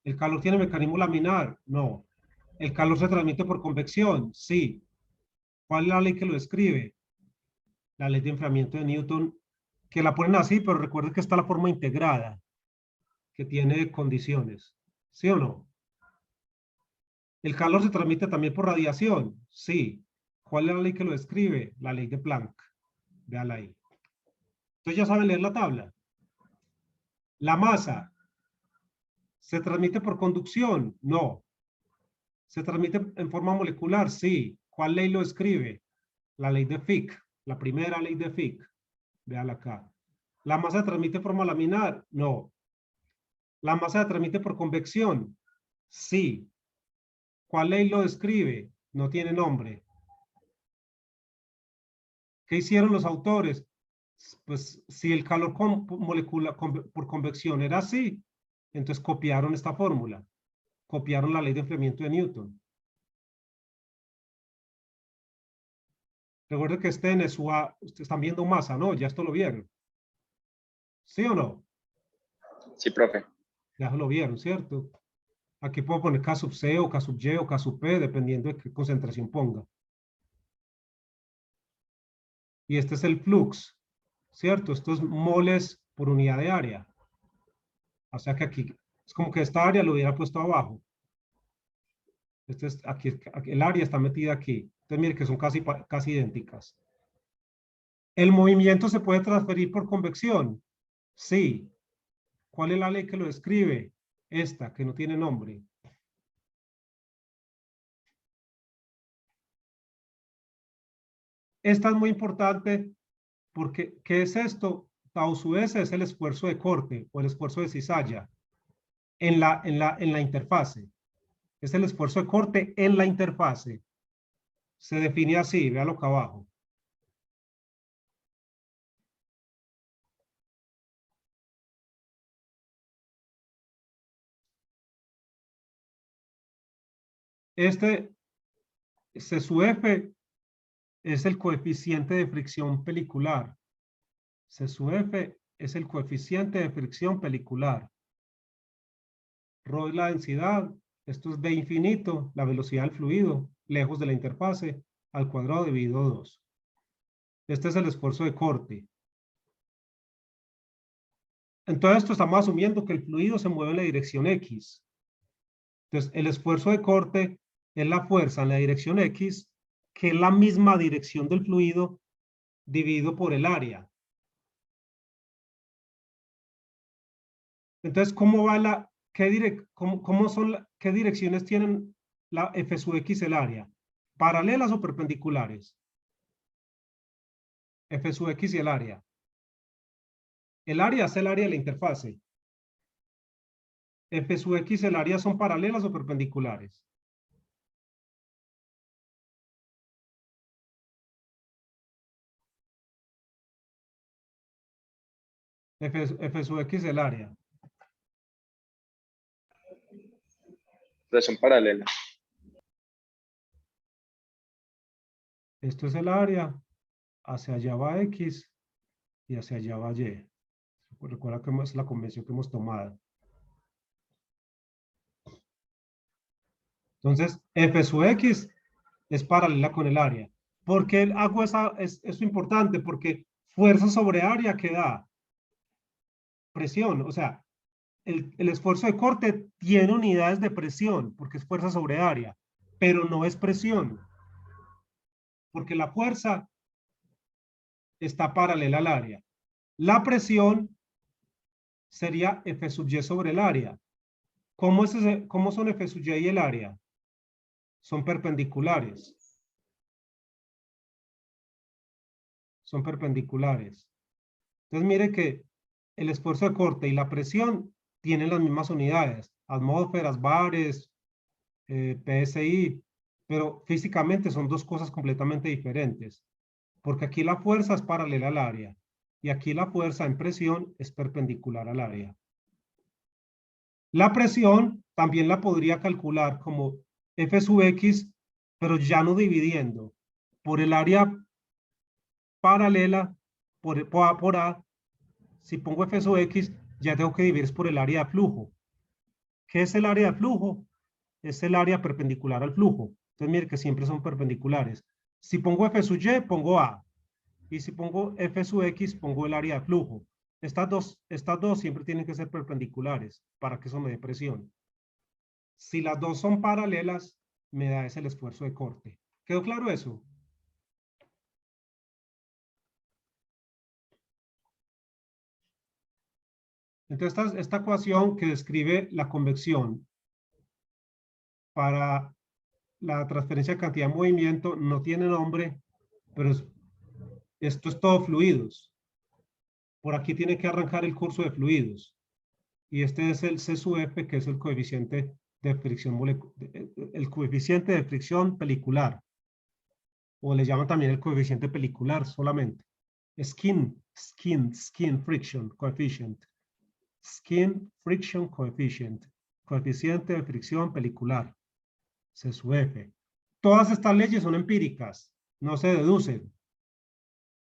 ¿El calor tiene mecanismo laminar? No. ¿El calor se transmite por convección? Sí. ¿Cuál es la ley que lo describe? La ley de enfriamiento de Newton, que la ponen así, pero recuerden que está la forma integrada, que tiene condiciones. ¿Sí o no? ¿El calor se transmite también por radiación? Sí. ¿Cuál es la ley que lo describe? La ley de Planck. Véala ahí. Entonces ya saben leer la tabla. La masa ¿se transmite por conducción? No. ¿Se transmite en forma molecular? Sí. ¿Cuál ley lo escribe? La ley de Fick, la primera ley de Fick. Véala acá. ¿La masa se transmite en forma laminar? No. ¿La masa se transmite por convección? Sí. ¿Cuál ley lo describe? No tiene nombre. ¿Qué hicieron los autores? Pues si el calor molecular por convección era así, entonces copiaron esta fórmula. Copiaron la ley de enfriamiento de Newton. Recuerden que este en SUA, ustedes están viendo masa, ¿no? Ya esto lo vieron. ¿Sí o no? Sí, profe. Ya lo vieron, ¿cierto? Aquí puedo poner K sub C o K sub Y o K sub P, dependiendo de qué concentración ponga. Y este es el flux, ¿cierto? Esto es moles por unidad de área. O sea que aquí, es como que esta área lo hubiera puesto abajo. Este es, aquí, el área está metida aquí. Entonces, mire que son casi idénticas. ¿El movimiento se puede transferir por convección? Sí. ¿Cuál es la ley que lo describe? Esta, que no tiene nombre. Esta es muy importante porque, ¿qué es esto? Tau sub S es el esfuerzo de corte o el esfuerzo de cizalla en la interfase. Es el esfuerzo de corte en la interfase. Se define así, véalo acá abajo. Este C sub F es el coeficiente de fricción pelicular. C sub F es el coeficiente de fricción pelicular. Rho es la densidad. Esto es V infinito, la velocidad del fluido, lejos de la interfase, al cuadrado dividido 2. Este es el esfuerzo de corte. En todo esto estamos asumiendo que el fluido se mueve en la dirección X. Entonces, el esfuerzo de corte es la fuerza en la dirección X, que es la misma dirección del fluido dividido por el área. Entonces, ¿cómo va qué direcciones tienen la F sub X el área? ¿Paralelas o perpendiculares? F sub X y el área. El área es el área de la interfase. F sub X y el área son paralelas o perpendiculares. F sub X el área. Pero son paralelas. Esto es el área. Hacia allá va X y hacia allá va Y. Recuerda que es la convención que hemos tomado. Entonces, F sub X es paralela con el área. ¿Por qué hago eso importante? Porque fuerza sobre área que da presión. O sea, el esfuerzo de corte tiene unidades de presión porque es fuerza sobre área, pero no es presión. Porque la fuerza está paralela al área. La presión sería F sub Y sobre el área. ¿Cómo son F sub y y el área? Son perpendiculares. Son perpendiculares. Entonces mire que el esfuerzo de corte y la presión tienen las mismas unidades, atmósferas, bares, PSI, pero físicamente son dos cosas completamente diferentes, porque aquí la fuerza es paralela al área y aquí la fuerza en presión es perpendicular al área. La presión también la podría calcular como F sub X, pero ya no dividiendo por el área paralela, por A. Si pongo F sub X, ya tengo que dividir por el área de flujo. ¿Qué es el área de flujo? Es el área perpendicular al flujo. Entonces, mire que siempre son perpendiculares. Si pongo F sub Y, pongo A. Y si pongo F sub X, pongo el área de flujo. Estas dos siempre tienen que ser perpendiculares para que eso me dé presión. Si las dos son paralelas, me da ese el esfuerzo de corte. ¿Quedó claro eso? Entonces, esta ecuación que describe la convección para la transferencia de cantidad de movimiento no tiene nombre, pero esto es todo fluidos. Por aquí tiene que arrancar el curso de fluidos. Y este es el C sub F, que es el coeficiente de fricción pelicular. O le llaman también el coeficiente pelicular solamente. Skin friction coefficient. Skin friction coefficient. Coeficiente de fricción pelicular. C sub F. Todas estas leyes son empíricas, no se deducen.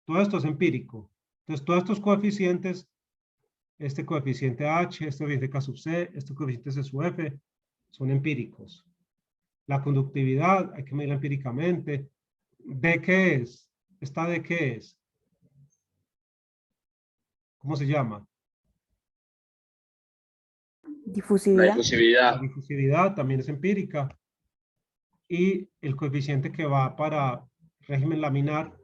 Todo esto es empírico. Entonces, todos estos coeficientes, este coeficiente H, este coeficiente K sub C, este coeficiente C sub F, son empíricos. La conductividad hay que medirla empíricamente. ¿D qué es? ¿Esta D qué es? ¿Cómo se llama? La Difusividad. La difusividad. difusividad también es empírica. Y el coeficiente que va para régimen laminar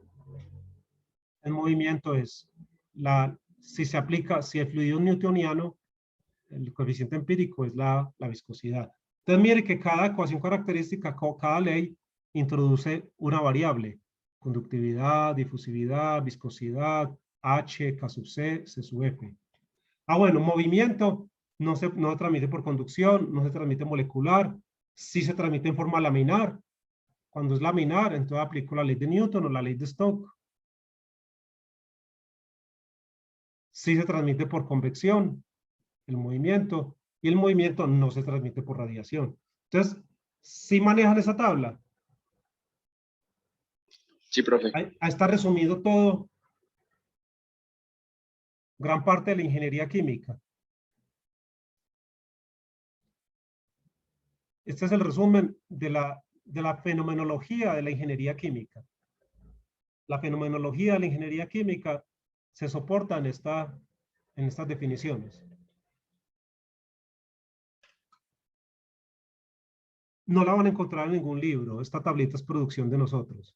en movimiento es si el fluido newtoniano, el coeficiente empírico es la viscosidad. Entonces mire que cada ecuación característica, cada ley introduce una variable. Conductividad, difusividad, viscosidad, H, K sub C, C sub F. Bueno, movimiento no se transmite por conducción, no se transmite molecular, sí se transmite en forma laminar. Cuando es laminar, entonces aplico la ley de Newton o la ley de Stokes. Sí se transmite por convección, el movimiento, y el movimiento no se transmite por radiación. Entonces, ¿sí manejan esa tabla? Sí, profe. Ahí está resumido todo, gran parte de la ingeniería química. Este es el resumen de la fenomenología de la ingeniería química. La fenomenología de la ingeniería química se soporta en estas definiciones. No la van a encontrar en ningún libro. Esta tablita es producción de nosotros.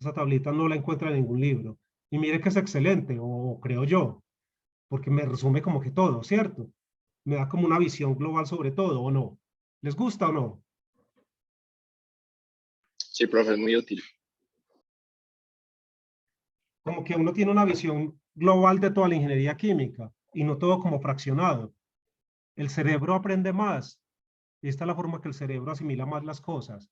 Esa tablita no la encuentra en ningún libro. Y mire que es excelente, o creo yo, porque me resume como que todo, ¿cierto? Me da como una visión global sobre todo, ¿o no? ¿Les gusta o no? Sí, profe, es muy útil. Como que uno tiene una visión global de toda la ingeniería química y no todo como fraccionado. El cerebro aprende más. Y esta es la forma que el cerebro asimila más las cosas.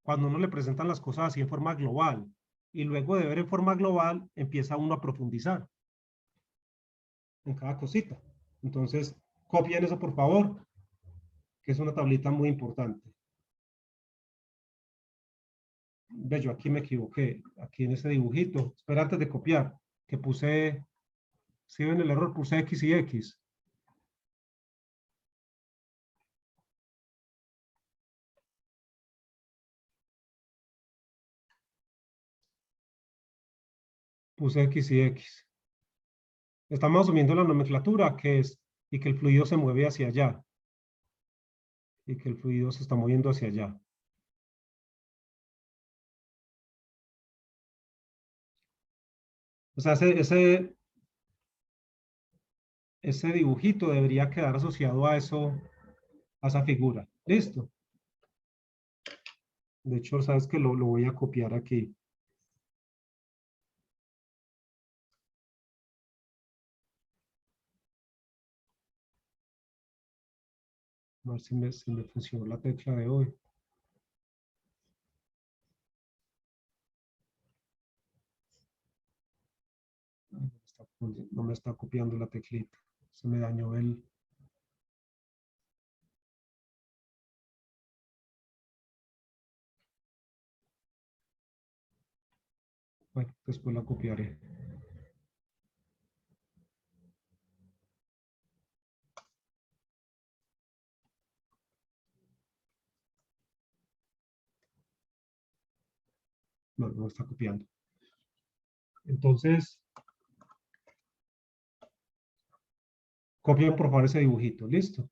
Cuando uno le presentan las cosas así en forma global y luego de ver en forma global empieza uno a profundizar en cada cosita. Entonces, copien eso por favor, que es una tablita muy importante. Ve, yo aquí me equivoqué, aquí en ese dibujito. Espera antes de copiar, que puse, si ven el error, puse X y X. Puse X y X. Estamos asumiendo la nomenclatura que es, y que el fluido se mueve hacia allá. Y que el fluido se está moviendo hacia allá. O sea, ese dibujito debería quedar asociado a eso a esa figura. ¿Listo? De hecho, sabes que lo voy a copiar aquí. A ver si me funcionó la tecla de hoy. No me está copiando la teclita. Se me dañó el... Bueno, después la copiaré. No, no está copiando. Entonces, copien por favor ese dibujito. ¿Listo?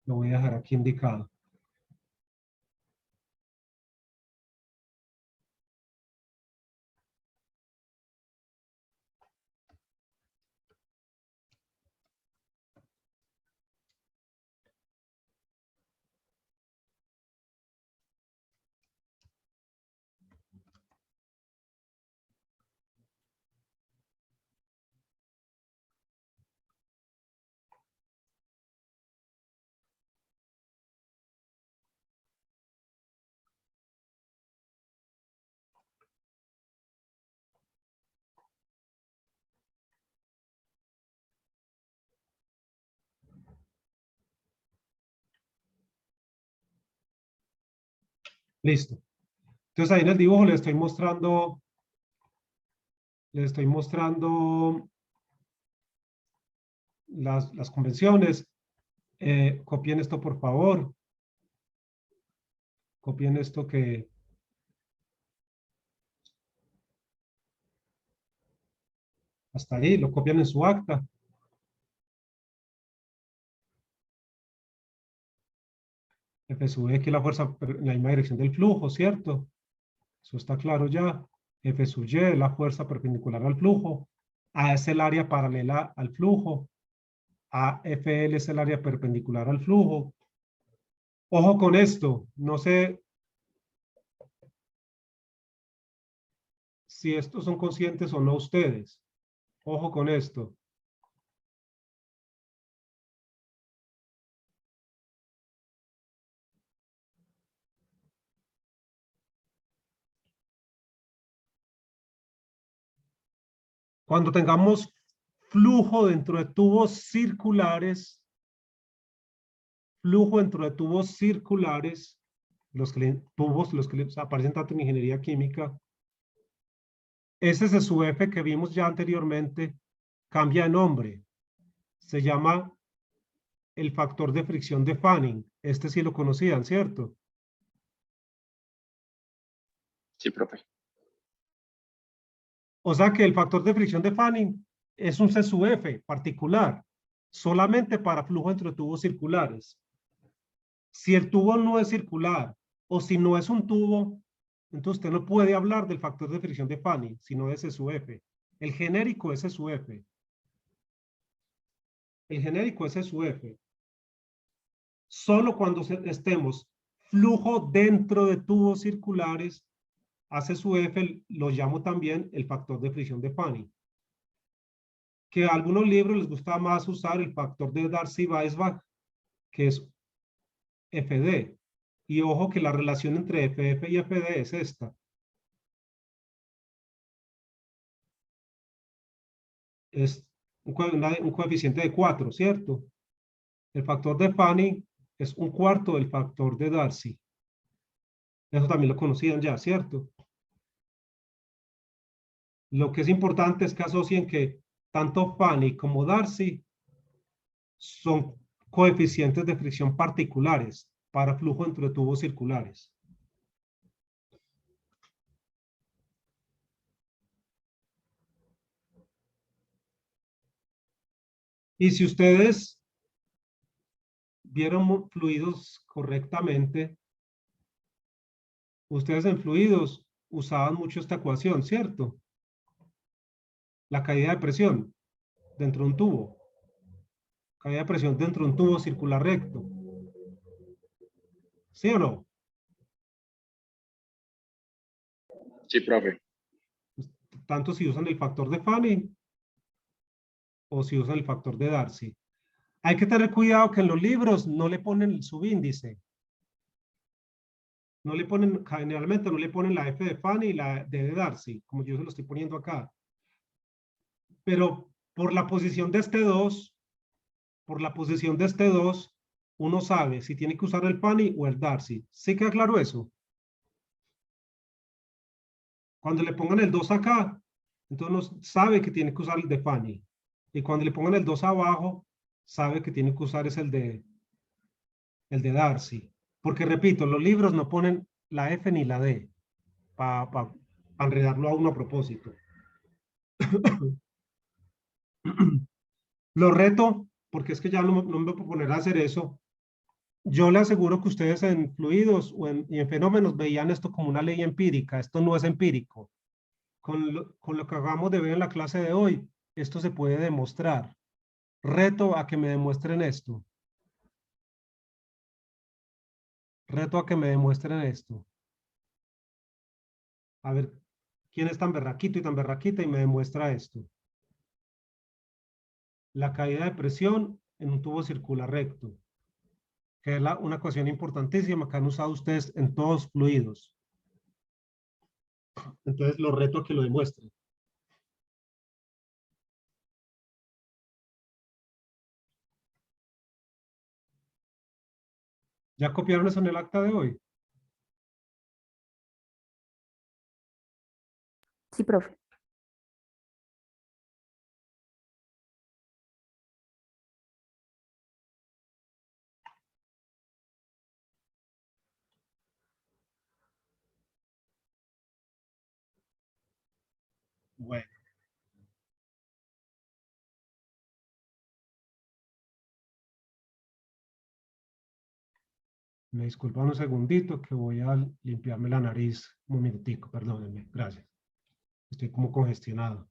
Lo voy a dejar aquí indicado. Listo. Entonces ahí en el dibujo le estoy mostrando las convenciones. Copien esto, por favor. Copien esto que... Hasta ahí, lo copian en su acta. F sub X, la fuerza en la misma dirección del flujo, ¿cierto? Eso está claro ya. F sub Y, la fuerza perpendicular al flujo. A es el área paralela al flujo. AFL es el área perpendicular al flujo. Ojo con esto, no sé si estos son conscientes o no ustedes. Ojo con esto. Cuando tengamos flujo dentro de tubos circulares, los que les aparecen tanto en ingeniería química, ese es su F que vimos ya anteriormente, cambia de nombre. Se llama el factor de fricción de Fanning. Este sí lo conocían, ¿cierto? Sí, profe. O sea que el factor de fricción de Fanning es un C sub F particular, solamente para flujo entre tubos circulares. Si el tubo no es circular o si no es un tubo, entonces usted no puede hablar del factor de fricción de Fanning, sino de S sub F. El genérico es S sub F. El genérico es S sub F. Solo cuando estemos flujo dentro de tubos circulares, a C sub F lo llamo también el factor de fricción de Fanning. Que a algunos libros les gusta más usar el factor de Darcy-Weisbach, que es FD. Y ojo que la relación entre FF y FD es esta. Es un coeficiente de 4, ¿cierto? El factor de Fanning es un cuarto del factor de Darcy. Eso también lo conocían ya, ¿cierto? Lo que es importante es que asocien que tanto Fanning como Darcy son coeficientes de fricción particulares para flujo entre tubos circulares. Y si ustedes vieron fluidos correctamente, ustedes en fluidos usaban mucho esta ecuación, ¿cierto? La caída de presión dentro de un tubo. Caída de presión dentro de un tubo circular recto. ¿Sí o no? Sí, profe. Tanto si usan el factor de Fanning o si usan el factor de Darcy. Hay que tener cuidado que en los libros no le ponen el subíndice. No le ponen, generalmente no le ponen la F de Fanning y la D de Darcy, como yo se lo estoy poniendo acá. Pero por la posición de este 2, uno sabe si tiene que usar el Fanning o el Darcy. ¿Sí queda claro eso? Cuando le pongan el 2 acá, entonces uno sabe que tiene que usar el de Fanning. Y cuando le pongan el 2 abajo, sabe que tiene que usar es el de Darcy. Porque repito, los libros no ponen la F ni la D para enredarlo a uno a propósito. Lo reto, porque es que ya no me voy a poner a hacer eso. Yo le aseguro que ustedes en fluidos y en fenómenos veían esto como una ley empírica. Esto no es empírico. Con lo que acabamos de ver en la clase de hoy, esto se puede demostrar. Reto a que me demuestren esto. Reto a que me demuestren esto. A ver, ¿quién es tan berraquito y tan berraquita y me demuestra esto? La caída de presión en un tubo circular recto, que es una ecuación importantísima que han usado ustedes en todos los fluidos. Entonces, lo reto a que lo demuestren. ¿Ya copiaron eso en el acta de hoy? Sí, profe. Bueno. Me disculpan un segundito que voy a limpiarme la nariz un minutico, perdónenme, gracias. Estoy como congestionado.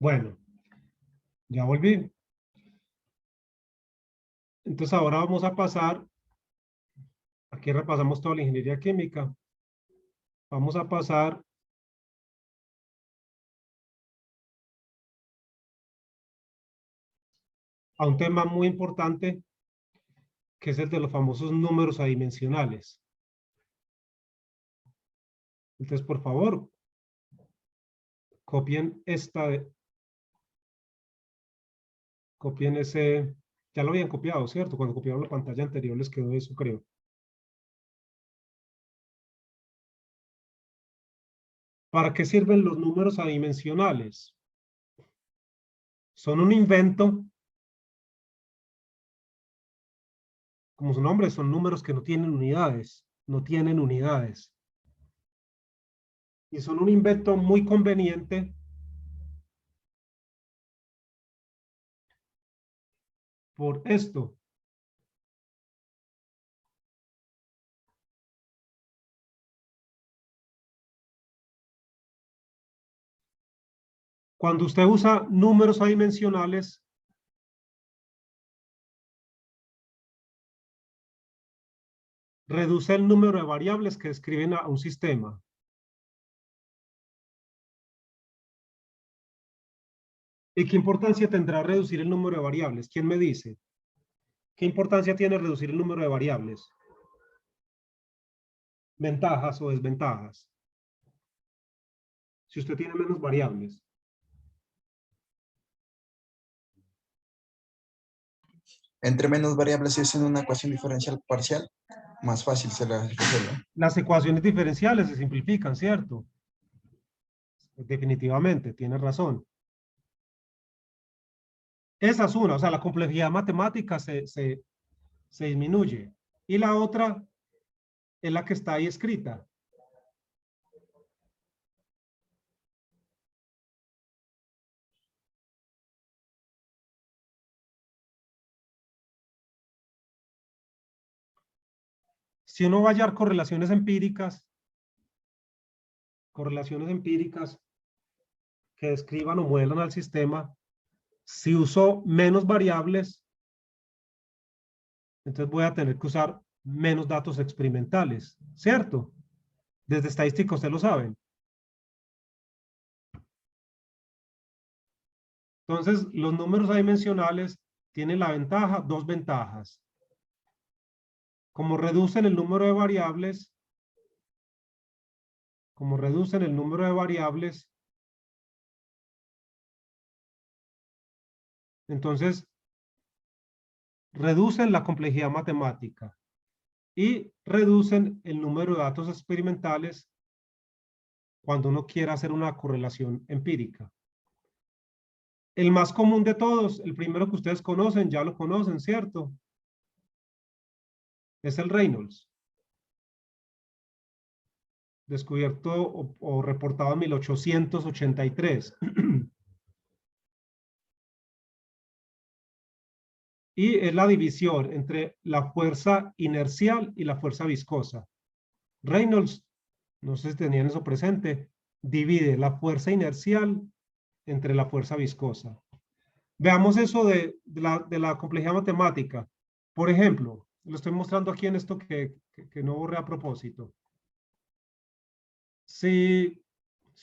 Bueno, ya volví. Entonces ahora vamos a pasar, aquí repasamos toda la ingeniería química. Vamos a pasar a un tema muy importante, que es el de los famosos números adimensionales. Entonces, por favor, copien copien ese, ya lo habían copiado, ¿cierto? Cuando copiaron la pantalla anterior les quedó eso, creo. ¿Para qué sirven los números adimensionales? Son un invento, como su nombre, son números que no tienen unidades, Y son un invento muy conveniente por esto. Cuando usted usa números adimensionales, reduce el número de variables que describen a un sistema. ¿Y qué importancia tendrá reducir el número de variables? ¿Quién me dice? ¿Qué importancia tiene reducir el número de variables? ¿Ventajas o desventajas? Si usted tiene menos variables. Entre menos variables es en una ecuación diferencial parcial. más fácil se la resuelve. Las ecuaciones diferenciales se simplifican, ¿cierto? Definitivamente, tienes razón. Esa es una, o sea, la complejidad matemática se disminuye. Y la otra es la que está ahí escrita. Si uno va a hallar correlaciones empíricas que describan o muelan al sistema, si uso menos variables, entonces voy a tener que usar menos datos experimentales, ¿cierto? Desde estadística ustedes lo saben. Entonces, los números adimensionales tienen la ventaja, dos ventajas. Como reducen el número de variables, entonces reducen la complejidad matemática y reducen el número de datos experimentales cuando uno quiera hacer una correlación empírica. El más común de todos, el primero que ustedes conocen, ya lo conocen, ¿cierto? Es el Reynolds. Descubierto o reportado en 1883. Y es la división entre la fuerza inercial y la fuerza viscosa. Reynolds, no sé si tenían eso presente, divide la fuerza inercial entre la fuerza viscosa. Veamos eso de la complejidad matemática. Por ejemplo, lo estoy mostrando aquí en esto que no borré a propósito. Si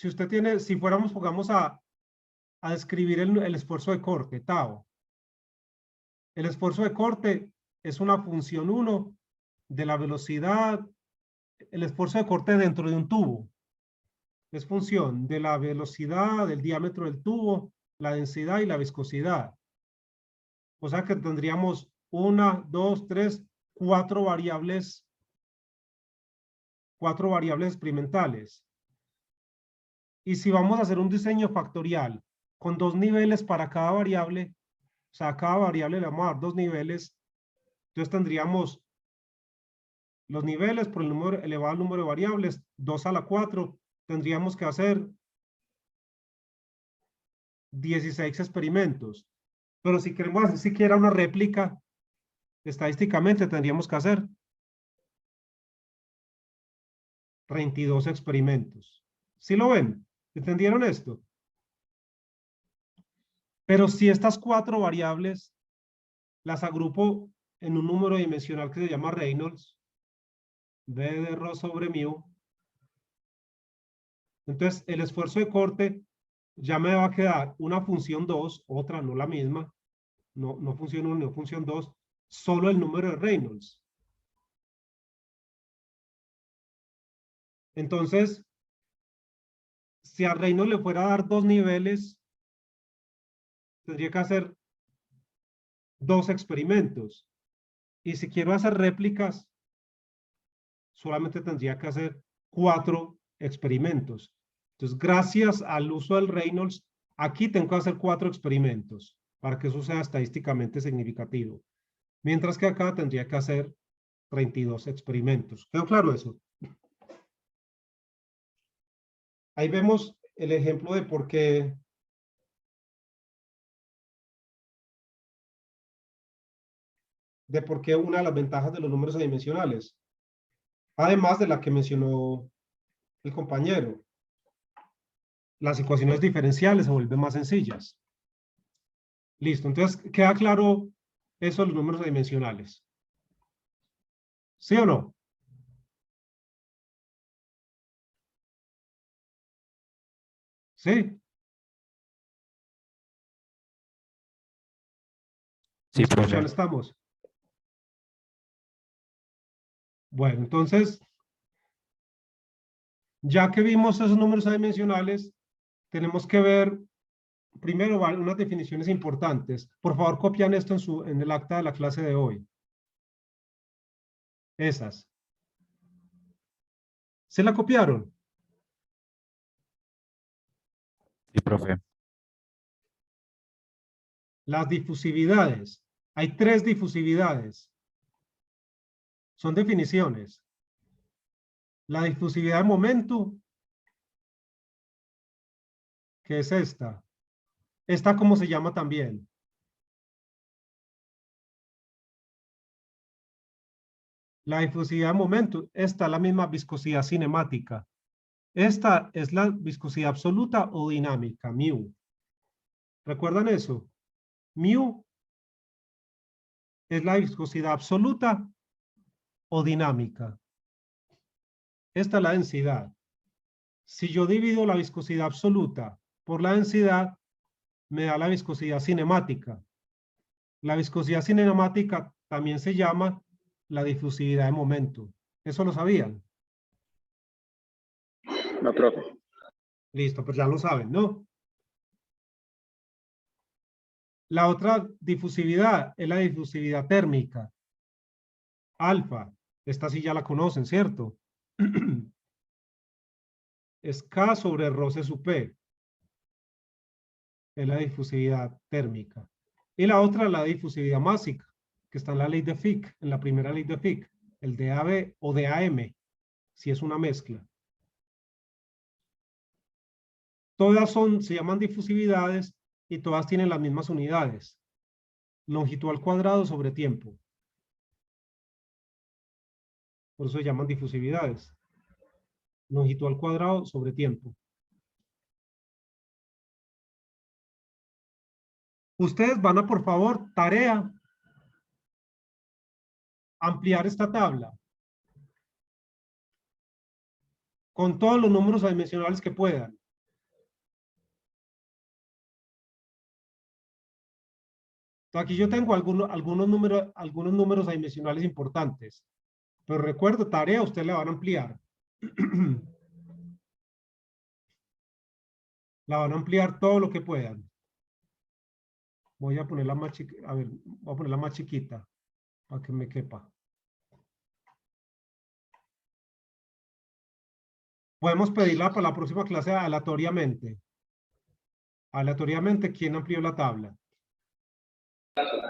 usted tiene, si fuéramos, pongamos a describir el esfuerzo de corte, tau. El esfuerzo de corte es una función 1 de la velocidad, el esfuerzo de corte dentro de un tubo. Es función de la velocidad, del diámetro del tubo, la densidad y la viscosidad. O sea que tendríamos 1, 2, 3, 4 variables experimentales. Y si vamos a hacer un diseño factorial con 2 niveles para cada variable, o sea, a cada variable le vamos a dar 2 niveles, entonces tendríamos los niveles por el número elevado al número de variables, 2 a la 4, tendríamos que hacer 16 experimentos. Pero si queremos hacer siquiera una réplica, estadísticamente tendríamos que hacer 32 experimentos. ¿Sí lo ven? ¿Entendieron esto? Pero si estas 4 variables las agrupo en un número dimensional que se llama Reynolds, B de ρ sobre mu, entonces el esfuerzo de corte ya me va a quedar una función 2, otra, no la misma, no función 1, no función 2, solo el número de Reynolds. Entonces, si a Reynolds le fuera a dar 2 niveles, tendría que hacer 2 experimentos. Y si quiero hacer réplicas, solamente tendría que hacer 4 experimentos. Entonces, gracias al uso del Reynolds, aquí tengo que hacer 4 experimentos para que eso sea estadísticamente significativo. Mientras que acá tendría que hacer 32 experimentos. ¿Quedó claro eso? Ahí vemos el ejemplo de por qué una de las ventajas de los números adimensionales, además de la que mencionó el compañero. Las ecuaciones diferenciales se vuelven más sencillas. Listo, entonces queda claro eso de los números adimensionales. ¿Sí o no? ¿Sí? Sí, ¿En qué profe. estamos? Bueno, entonces, ya que vimos esos números adimensionales, tenemos que ver primero unas definiciones importantes. Por favor, copian esto en el acta de la clase de hoy. Esas. ¿Se la copiaron? Sí, profe. Las difusividades. Hay 3 difusividades. Son definiciones. La difusividad de momento, que es esta. Esta, ¿cómo se llama también? La difusividad de momento, esta es la misma viscosidad cinemática. Esta es la viscosidad absoluta o dinámica, mu. ¿Recuerdan eso? Mu es la viscosidad absoluta o dinámica. Esta es la densidad. Si yo divido la viscosidad absoluta por la densidad, me da la viscosidad cinemática. La viscosidad cinemática también se llama la difusividad de momento. ¿Eso lo sabían? No, profe. Listo, pues ya lo saben, ¿no? La otra difusividad es la difusividad térmica. Alfa. Esta sí ya la conocen, ¿cierto? Es K sobre Rho C sub P. Es la difusividad térmica. Y la otra, la difusividad másica, que está en la ley de Fick, en la primera ley de Fick, el DAB o DAM, si es una mezcla. Todas se llaman difusividades y todas tienen las mismas unidades. Longitud al cuadrado sobre tiempo. Por eso se llaman difusividades. Longitud al cuadrado sobre tiempo. Ustedes van a, por favor, tarea, ampliar esta tabla con todos los números adimensionales que puedan. Aquí yo tengo algunos números adimensionales importantes. Pero recuerdo, tarea, ustedes la van a ampliar. La van a ampliar todo lo que puedan. Voy a ponerla más chiquita. A ver, voy a ponerla más chiquita para que me quepa. Podemos pedirla para la próxima clase aleatoriamente. Aleatoriamente, ¿quién amplió la tabla?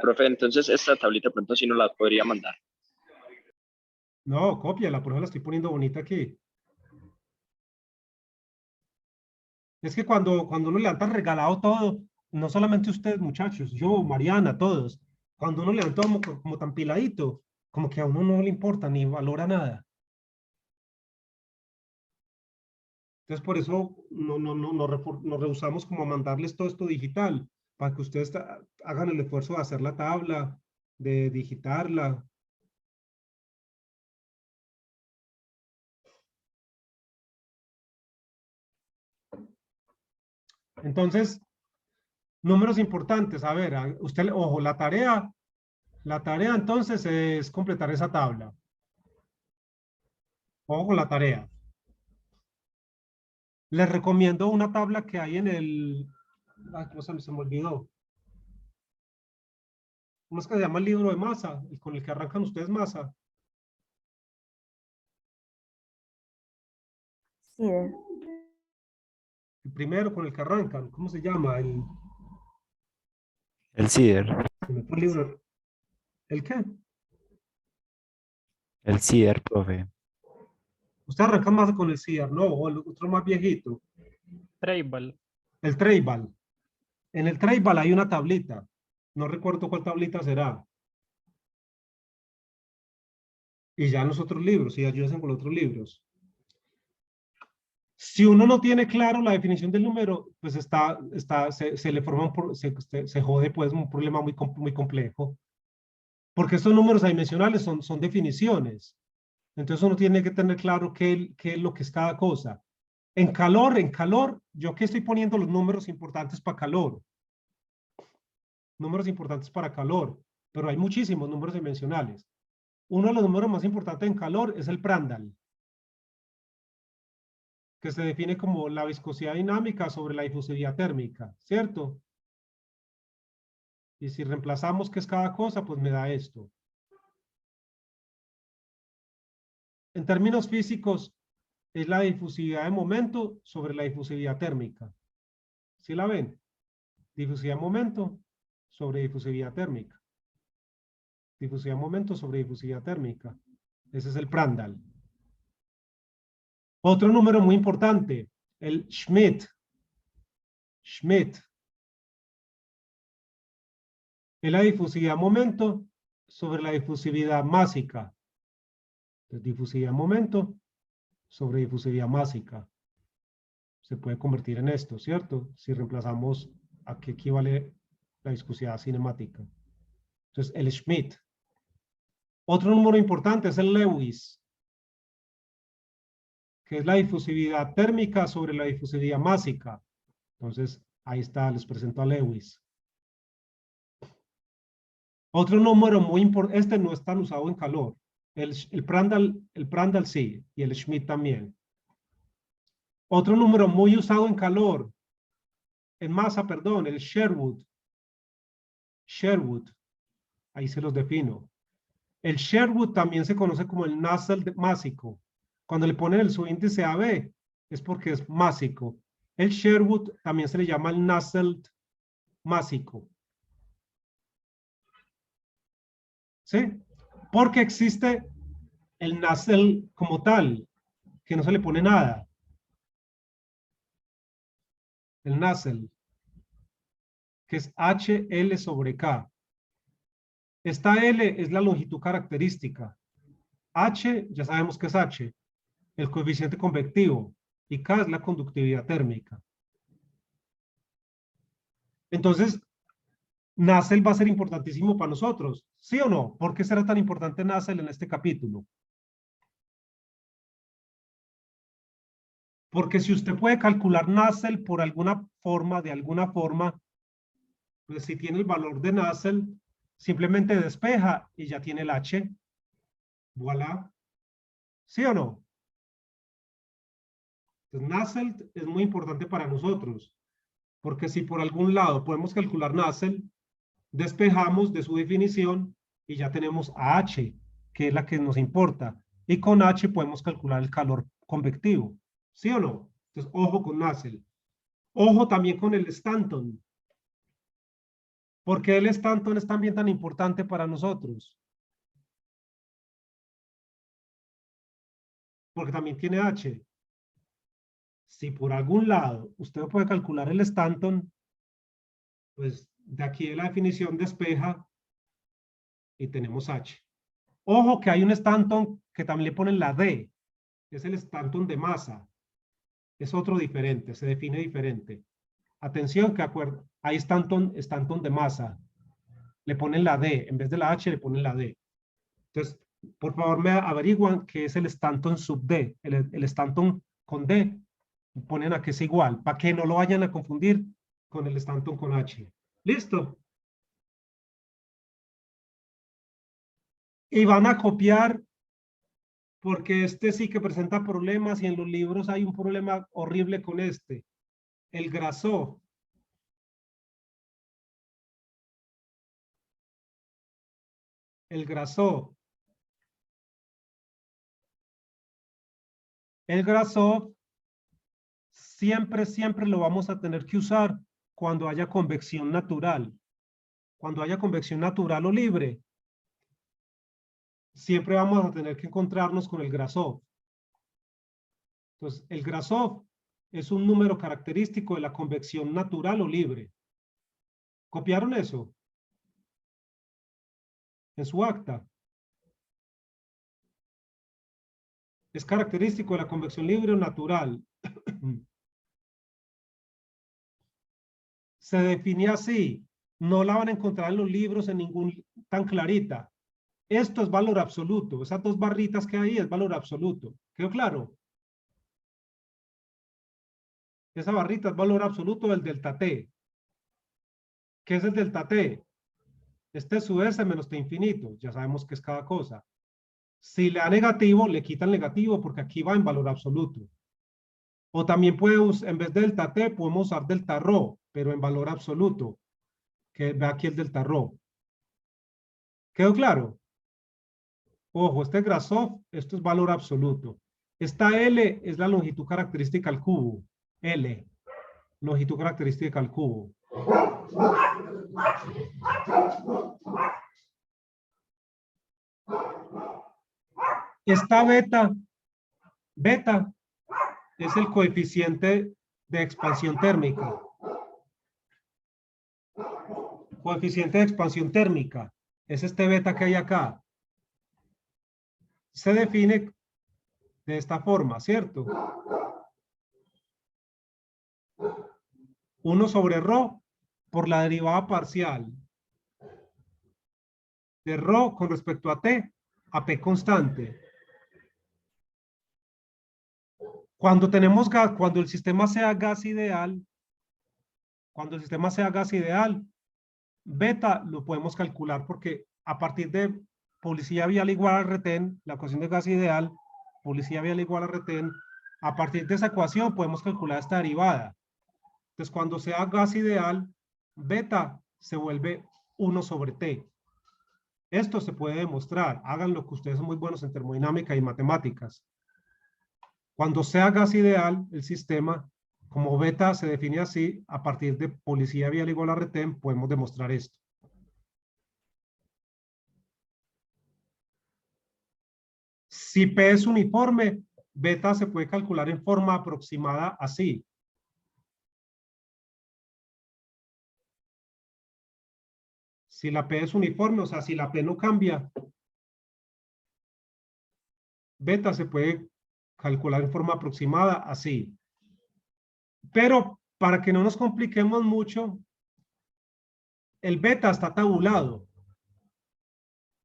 Profe, entonces esta tablita pronto sí no la podría mandar. No, cópiala, por eso la estoy poniendo bonita aquí. Es que cuando uno le han tan regalado todo, no solamente ustedes muchachos, yo, Mariana, todos, cuando uno le dan todo como tan piladito, como que a uno no le importa ni valora nada. Entonces por eso nos rehusamos como a mandarles todo esto digital, para que ustedes hagan el esfuerzo de hacer la tabla, de digitarla. Entonces, números importantes, a ver, usted, ojo, la tarea entonces es completar esa tabla. Ojo con la tarea. Les recomiendo una tabla que hay en el, ay, ¿cómo se me olvidó? ¿Cómo es que se llama el libro de masa? El con el que arrancan ustedes masa. CIDER. El primero con el que arrancan, ¿cómo se llama? El CIDER. El libro. ¿El qué? El CIDER, profe. Usted arranca más con el CIAR, ¿no? O el otro más viejito. Traibal. El Traibal. En el Traibal hay una tablita. No recuerdo cuál tablita será. Y ya en los otros libros, y ayúdense con los otros libros. Si uno no tiene claro la definición del número, pues se le forma se jode pues un problema muy complejo. Porque estos números adimensionales son definiciones. Entonces uno tiene que tener claro qué es lo que es cada cosa. En calor, yo aquí estoy poniendo los números importantes para calor. Números importantes para calor. Pero hay muchísimos números dimensionales. Uno de los números más importantes en calor es el Prandtl, que se define como la viscosidad dinámica sobre la difusividad térmica, ¿cierto? Y si reemplazamos qué es cada cosa, pues me da esto. En términos físicos, es la difusividad de momento sobre la difusividad térmica. ¿Sí la ven? Difusividad de momento sobre difusividad térmica. Difusividad de momento sobre difusividad térmica. Ese es el Prandtl. Otro número muy importante, el Schmidt. Schmidt. Es la difusividad de momento sobre la difusividad másica. Entonces, difusividad de momento sobre difusividad másica. Se puede convertir en esto, ¿cierto? Si reemplazamos a qué equivale la viscosidad cinemática. Entonces, el Schmidt. Otro número importante es el Lewis, que es la difusividad térmica sobre la difusividad másica. Entonces, ahí está, les presento a Lewis. Otro número muy importante, este no es tan usado en calor. El Prandtl sí, y el Schmidt también. Otro número muy usado en calor, en masa, perdón, el Sherwood. Sherwood, ahí se los defino. El Sherwood también se conoce como el Nusselt másico. Cuando le ponen el subíndice AB, es porque es másico. El Sherwood también se le llama el Nusselt másico. ¿Sí? Porque existe el Nusselt como tal, que no se le pone nada. El Nusselt, que es HL sobre K. Esta L es la longitud característica. H, ya sabemos que es H, el coeficiente convectivo, y K es la conductividad térmica. Entonces, Nusselt va a ser importantísimo para nosotros, ¿sí o no? ¿Por qué será tan importante Nusselt en este capítulo? Porque si usted puede calcular Nusselt por alguna forma, de alguna forma, pues si tiene el valor de Nusselt, simplemente despeja y ya tiene el H. Voilà. ¿Sí o no? Entonces, Nusselt es muy importante para nosotros, porque si por algún lado podemos calcular Nusselt, despejamos de su definición y ya tenemos a H, que es la que nos importa. Y con H podemos calcular el calor convectivo. ¿Sí o no? Entonces, ojo con Nusselt. Ojo también con el Stanton. ¿Por qué el Stanton es también tan importante para nosotros? Porque también tiene H. Si por algún lado usted puede calcular el Stanton, pues de aquí de la definición despeja y tenemos H. Ojo que hay un Stanton que también le ponen la D, que es el Stanton de masa. Es otro diferente, se define diferente. Atención que hay Stanton de masa. Le ponen la D, en vez de la H le ponen la D. Entonces, por favor me averiguan qué es el Stanton sub D. El Stanton con D, ponen a que es igual, para que no lo vayan a confundir con el Stanton con H. ¿Listo? Y van a copiar, porque este sí que presenta problemas y en los libros hay un problema horrible con este. El Grasov. El Grasov. El Grasov siempre lo vamos a tener que usar cuando haya convección natural. Cuando haya convección natural o libre, siempre vamos a tener que encontrarnos con el Grasov. Entonces, el Grasov es un número característico de la convección natural o libre. ¿Copiaron eso? En su acta. Es característico de la convección libre o natural. Se define así. No la van a encontrar en los libros en ningún tan clarita. Esto es valor absoluto. Esas dos barritas que hay es valor absoluto. ¿Quedó claro? Esa barrita es valor absoluto del delta T. ¿Qué es el delta T? Este es su S menos T infinito. Ya sabemos que es cada cosa. Si le da negativo, le quita el negativo porque aquí va en valor absoluto. O también en vez de delta T, podemos usar delta ρ, pero en valor absoluto. Que ve aquí el delta ρ. ¿Quedó claro? Ojo, este Grasov, esto es valor absoluto. Esta L es la longitud característica al cubo. L, longitud característica al cubo. Esta beta es el coeficiente de expansión térmica. Coeficiente de expansión térmica es este beta que hay acá. Se define de esta forma, ¿cierto? 1 sobre ρ por la derivada parcial de ρ con respecto a t a p constante. Cuando tenemos gas, cuando el sistema sea gas ideal, beta lo podemos calcular porque a partir de policía vial igual a retén, la ecuación de gas ideal, policía vial igual a retén, a partir de esa ecuación podemos calcular esta derivada. Entonces, cuando sea gas ideal, beta se vuelve 1 sobre t. Esto se puede demostrar. Hagan lo que ustedes son muy buenos en termodinámica y matemáticas. Cuando sea gas ideal, el sistema, como beta se define así, a partir de policía vial igual a retén, podemos demostrar esto. Si P es uniforme, beta se puede calcular en forma aproximada así. Si la P es uniforme, o sea, si la P no cambia, beta se puede calcular en forma aproximada así. Pero para que no nos compliquemos mucho, el beta está tabulado.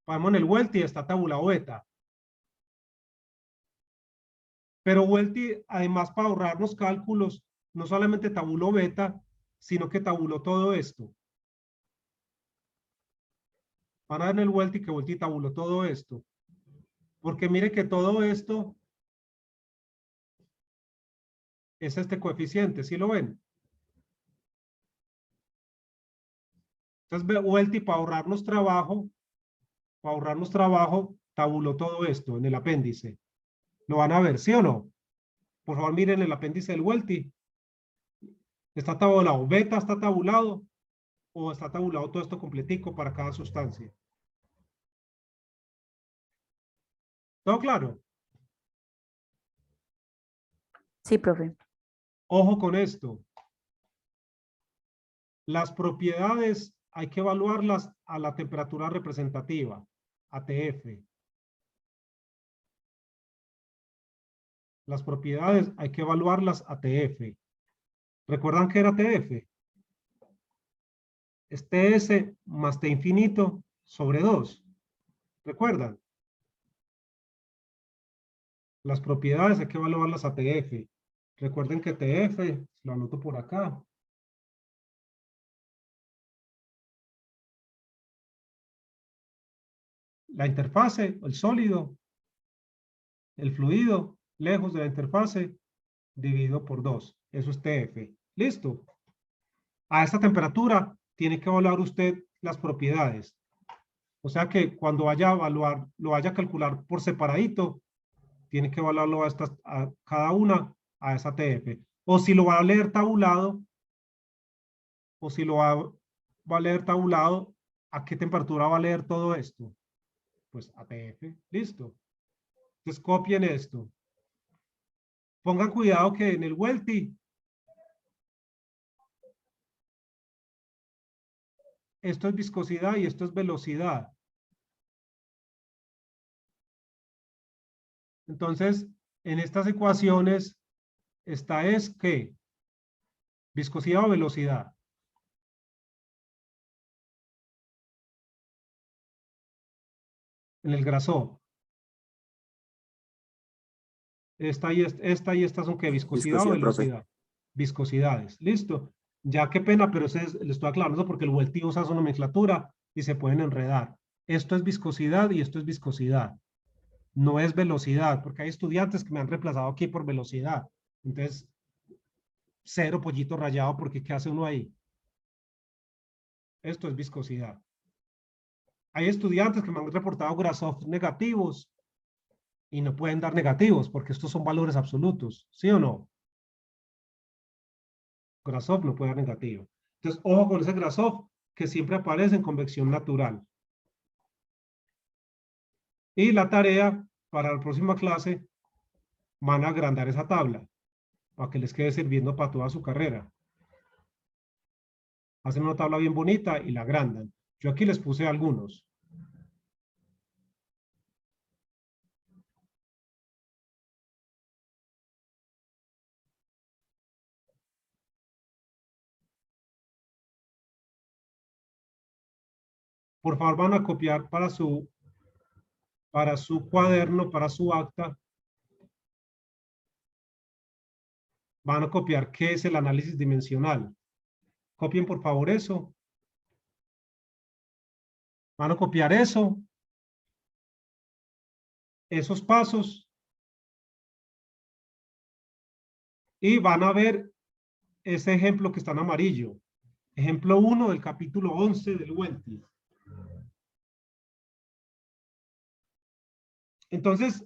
Vamos en el Welty, está tabulado beta. Pero Welty, además, para ahorrarnos cálculos, no solamente tabuló beta, sino que tabuló todo esto. Van a ver en el Welty que Welty tabuló todo esto. Porque mire que todo esto es este coeficiente, ¿sí lo ven? Entonces, Welty, para ahorrarnos trabajo, tabuló todo esto en el apéndice. ¿Lo van a ver, sí o no? Por favor, miren el apéndice del Welty. Está tabulado. Beta está tabulado o está tabulado todo esto completico para cada sustancia. ¿Todo claro? Sí, profe. Ojo con esto. Las propiedades hay que evaluarlas a la temperatura representativa, ATF. Las propiedades hay que evaluarlas a TF. ¿Recuerdan qué era TF? Es TS más T infinito sobre 2. ¿Recuerdan? Las propiedades hay que evaluarlas a TF. Recuerden que TF, lo anoto por acá. La interfase, el sólido, el fluido, lejos de la interfase, dividido por 2. Eso es TF. ¿Listo? A esta temperatura tiene que evaluar usted las propiedades. O sea que cuando vaya a evaluar, lo vaya a calcular por separadito, tiene que evaluarlo a cada una a esa TF. O si lo va a leer tabulado, va a leer tabulado, ¿a qué temperatura va a leer todo esto? Pues a TF. Listo. Entonces copien esto. Pongan cuidado que en el Welty esto es viscosidad y esto es velocidad. Entonces, en estas ecuaciones, esta es ¿qué? Viscosidad o velocidad. En el grasó. Esta y esta son ¿qué? Viscosidad o Viscosidad, profe. velocidad. Viscosidades. Listo. Ya qué pena, pero le estoy aclarando porque el Welty usa su nomenclatura y se pueden enredar. Esto es viscosidad y esto es viscosidad. No es velocidad, porque hay estudiantes que me han reemplazado aquí por velocidad. Entonces, cero pollito rayado, porque ¿qué hace uno ahí? Esto es viscosidad. Hay estudiantes que me han reportado Grasov negativos Y no pueden dar negativos porque estos son valores absolutos, ¿sí o no? Grasov no puede dar negativo. Entonces, ojo con ese Grasov que siempre aparece en convección natural. Y la tarea para la próxima clase van a agrandar esa tabla para que les quede sirviendo para toda su carrera. Hacen una tabla bien bonita y la agrandan. Yo aquí les puse algunos. Por favor, van a copiar para su cuaderno, para su acta. Van a copiar qué es el análisis dimensional. Copien por favor eso. Van a copiar eso. Esos pasos. Y van a ver ese ejemplo que está en amarillo. Ejemplo 1 del capítulo 11 del Welty. Entonces,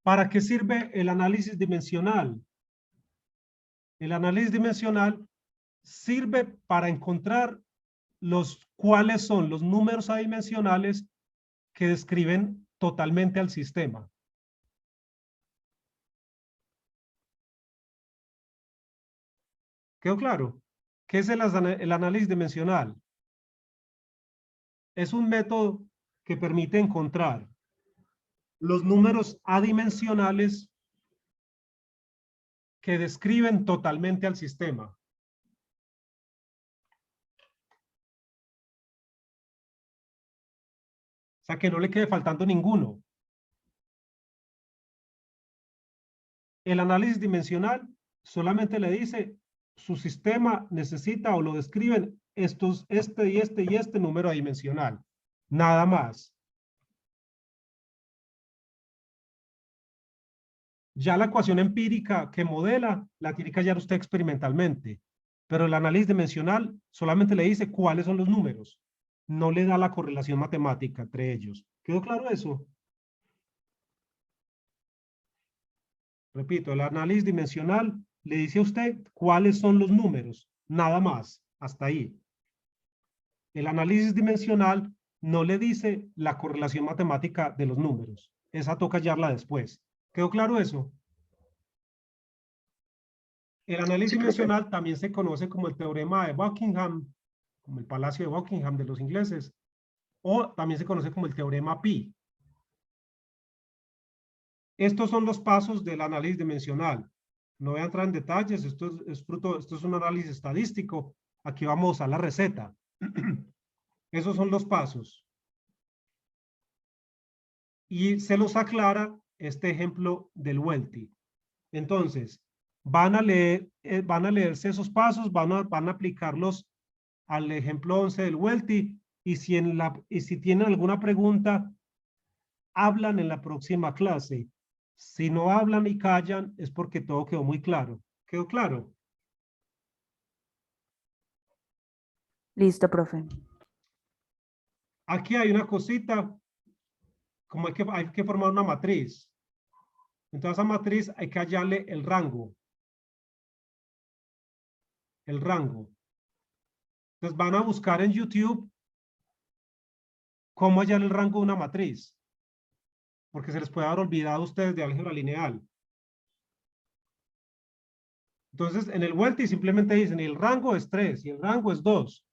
¿para qué sirve el análisis dimensional? El análisis dimensional sirve para encontrar cuáles son los números adimensionales que describen totalmente al sistema. ¿Quedó claro? ¿Qué es el análisis dimensional? Es un método que permite encontrar los números adimensionales que describen totalmente al sistema. O sea, que no le quede faltando ninguno. El análisis dimensional solamente le dice su sistema necesita o lo describen este y este número adimensional. Nada más. Ya la ecuación empírica que modela la tiene que hallar usted experimentalmente. Pero el análisis dimensional solamente le dice cuáles son los números. No le da la correlación matemática entre ellos. ¿Quedó claro eso? Repito, el análisis dimensional le dice a usted cuáles son los números. Nada más. Hasta ahí. El análisis dimensional no le dice la correlación matemática de los números. Esa toca hallarla después. ¿Quedó claro eso? El análisis Sí, profe. dimensional también se conoce como el teorema de Buckingham, como el palacio de Buckingham de los ingleses, o también se conoce como el teorema Pi. Estos son los pasos del análisis dimensional. No voy a entrar en detalles, esto es un análisis estadístico. Aquí vamos a la receta. Esos son los pasos. Y se los aclara este ejemplo del Welty. Entonces, van a leerse esos pasos, van a aplicarlos al ejemplo 11 del Welty, y si tienen alguna pregunta, hablan en la próxima clase. Si no hablan y callan, es porque todo quedó muy claro. ¿Quedó claro? Listo, profe. Aquí hay una cosita, como hay que formar una matriz. Entonces, a esa matriz hay que hallarle el rango. El rango. Entonces, van a buscar en YouTube cómo hallar el rango de una matriz. Porque se les puede haber olvidado a ustedes de álgebra lineal. Entonces, en el Welty simplemente dicen, el rango es 3 y el rango es 2.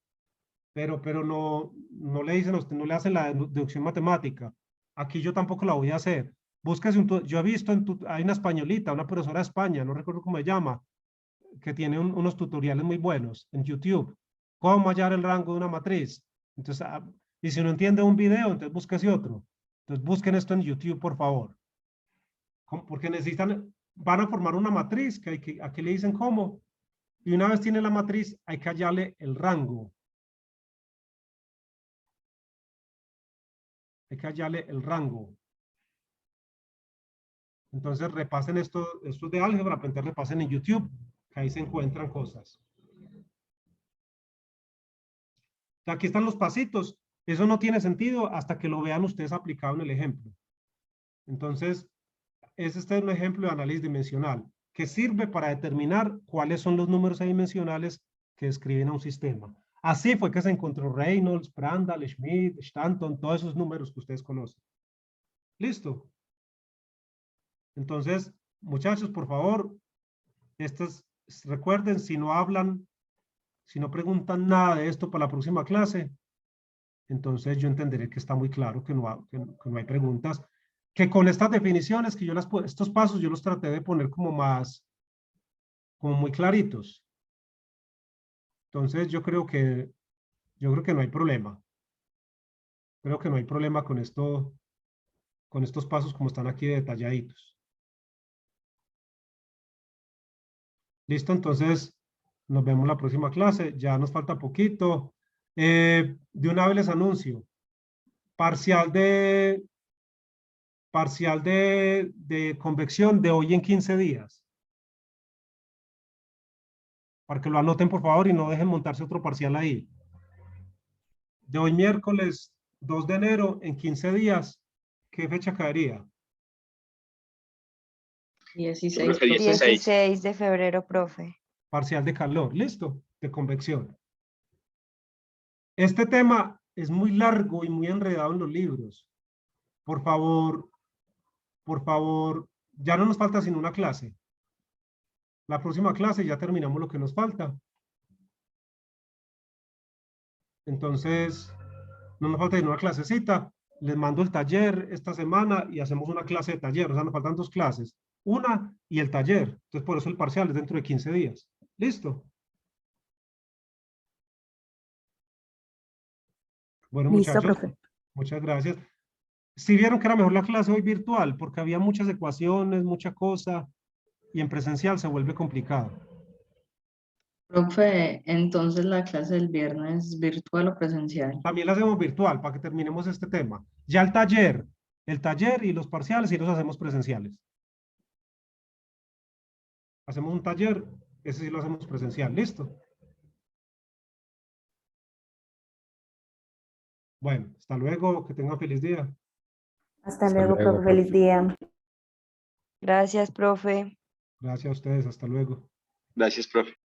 Pero no le dicen a usted, no le hacen la deducción matemática. Aquí yo tampoco la voy a hacer. Búsquese yo he visto, hay una españolita, una profesora de España, no recuerdo cómo se llama, que tiene unos tutoriales muy buenos en YouTube. Cómo hallar el rango de una matriz. Entonces, y si no entiende un video, entonces búsquese otro. Entonces busquen esto en YouTube, por favor. Porque van a formar una matriz, aquí le dicen cómo. Y una vez tiene la matriz, hay que hallarle el rango. Hay que hallarle el rango. Entonces repasen esto de álgebra, pero entonces repasen en YouTube, que ahí se encuentran cosas. Aquí están los pasitos. Eso no tiene sentido hasta que lo vean ustedes aplicado en el ejemplo. Entonces, es este un ejemplo de análisis dimensional que sirve para determinar cuáles son los números adimensionales que describen a un sistema. Así fue que se encontró Reynolds, Prandtl, Schmidt, Stanton, todos esos números que ustedes conocen. ¿Listo? Entonces, muchachos, por favor, recuerden, si no hablan, si no preguntan nada de esto para la próxima clase, entonces yo entenderé que está muy claro que no hay preguntas. Que con estas definiciones que estos pasos yo los traté de poner como muy claritos. Entonces yo creo que no hay problema. Creo que no hay problema con esto, con estos pasos como están aquí detalladitos. Listo, entonces nos vemos la próxima clase. Ya nos falta poquito. De una vez les anuncio. Parcial de convección de hoy en 15 días. Para que lo anoten, por favor, y no dejen montarse otro parcial ahí. De hoy miércoles 2 de enero, en 15 días, ¿qué fecha caería? 16, Yo creo que profe. 16 de febrero, profe. Parcial de calor, listo, de convección. Este tema es muy largo y muy enredado en los libros. Por favor, ya no nos falta sino una clase. La próxima clase ya terminamos lo que nos falta. Entonces, no nos falta sino una clasecita. Les mando el taller esta semana y hacemos una clase de taller. O sea, nos faltan 2 clases. Una y el taller. Entonces, por eso el parcial es dentro de 15 días. ¿Listo? Bueno, Listo, muchachos, profe. muchas gracias. Si vieron que era mejor la clase hoy virtual, porque había muchas ecuaciones, mucha cosa, y en presencial se vuelve complicado. Profe, entonces la clase del viernes, ¿virtual o presencial? También la hacemos virtual para que terminemos este tema. Ya el taller y los parciales sí los hacemos presenciales. Hacemos un taller, ese sí lo hacemos presencial, ¿listo? Bueno, hasta luego, que tengan feliz día. Hasta Hasta luego, luego, profe. Feliz profe. día. Gracias, profe. Gracias a ustedes, hasta luego. Gracias, profe.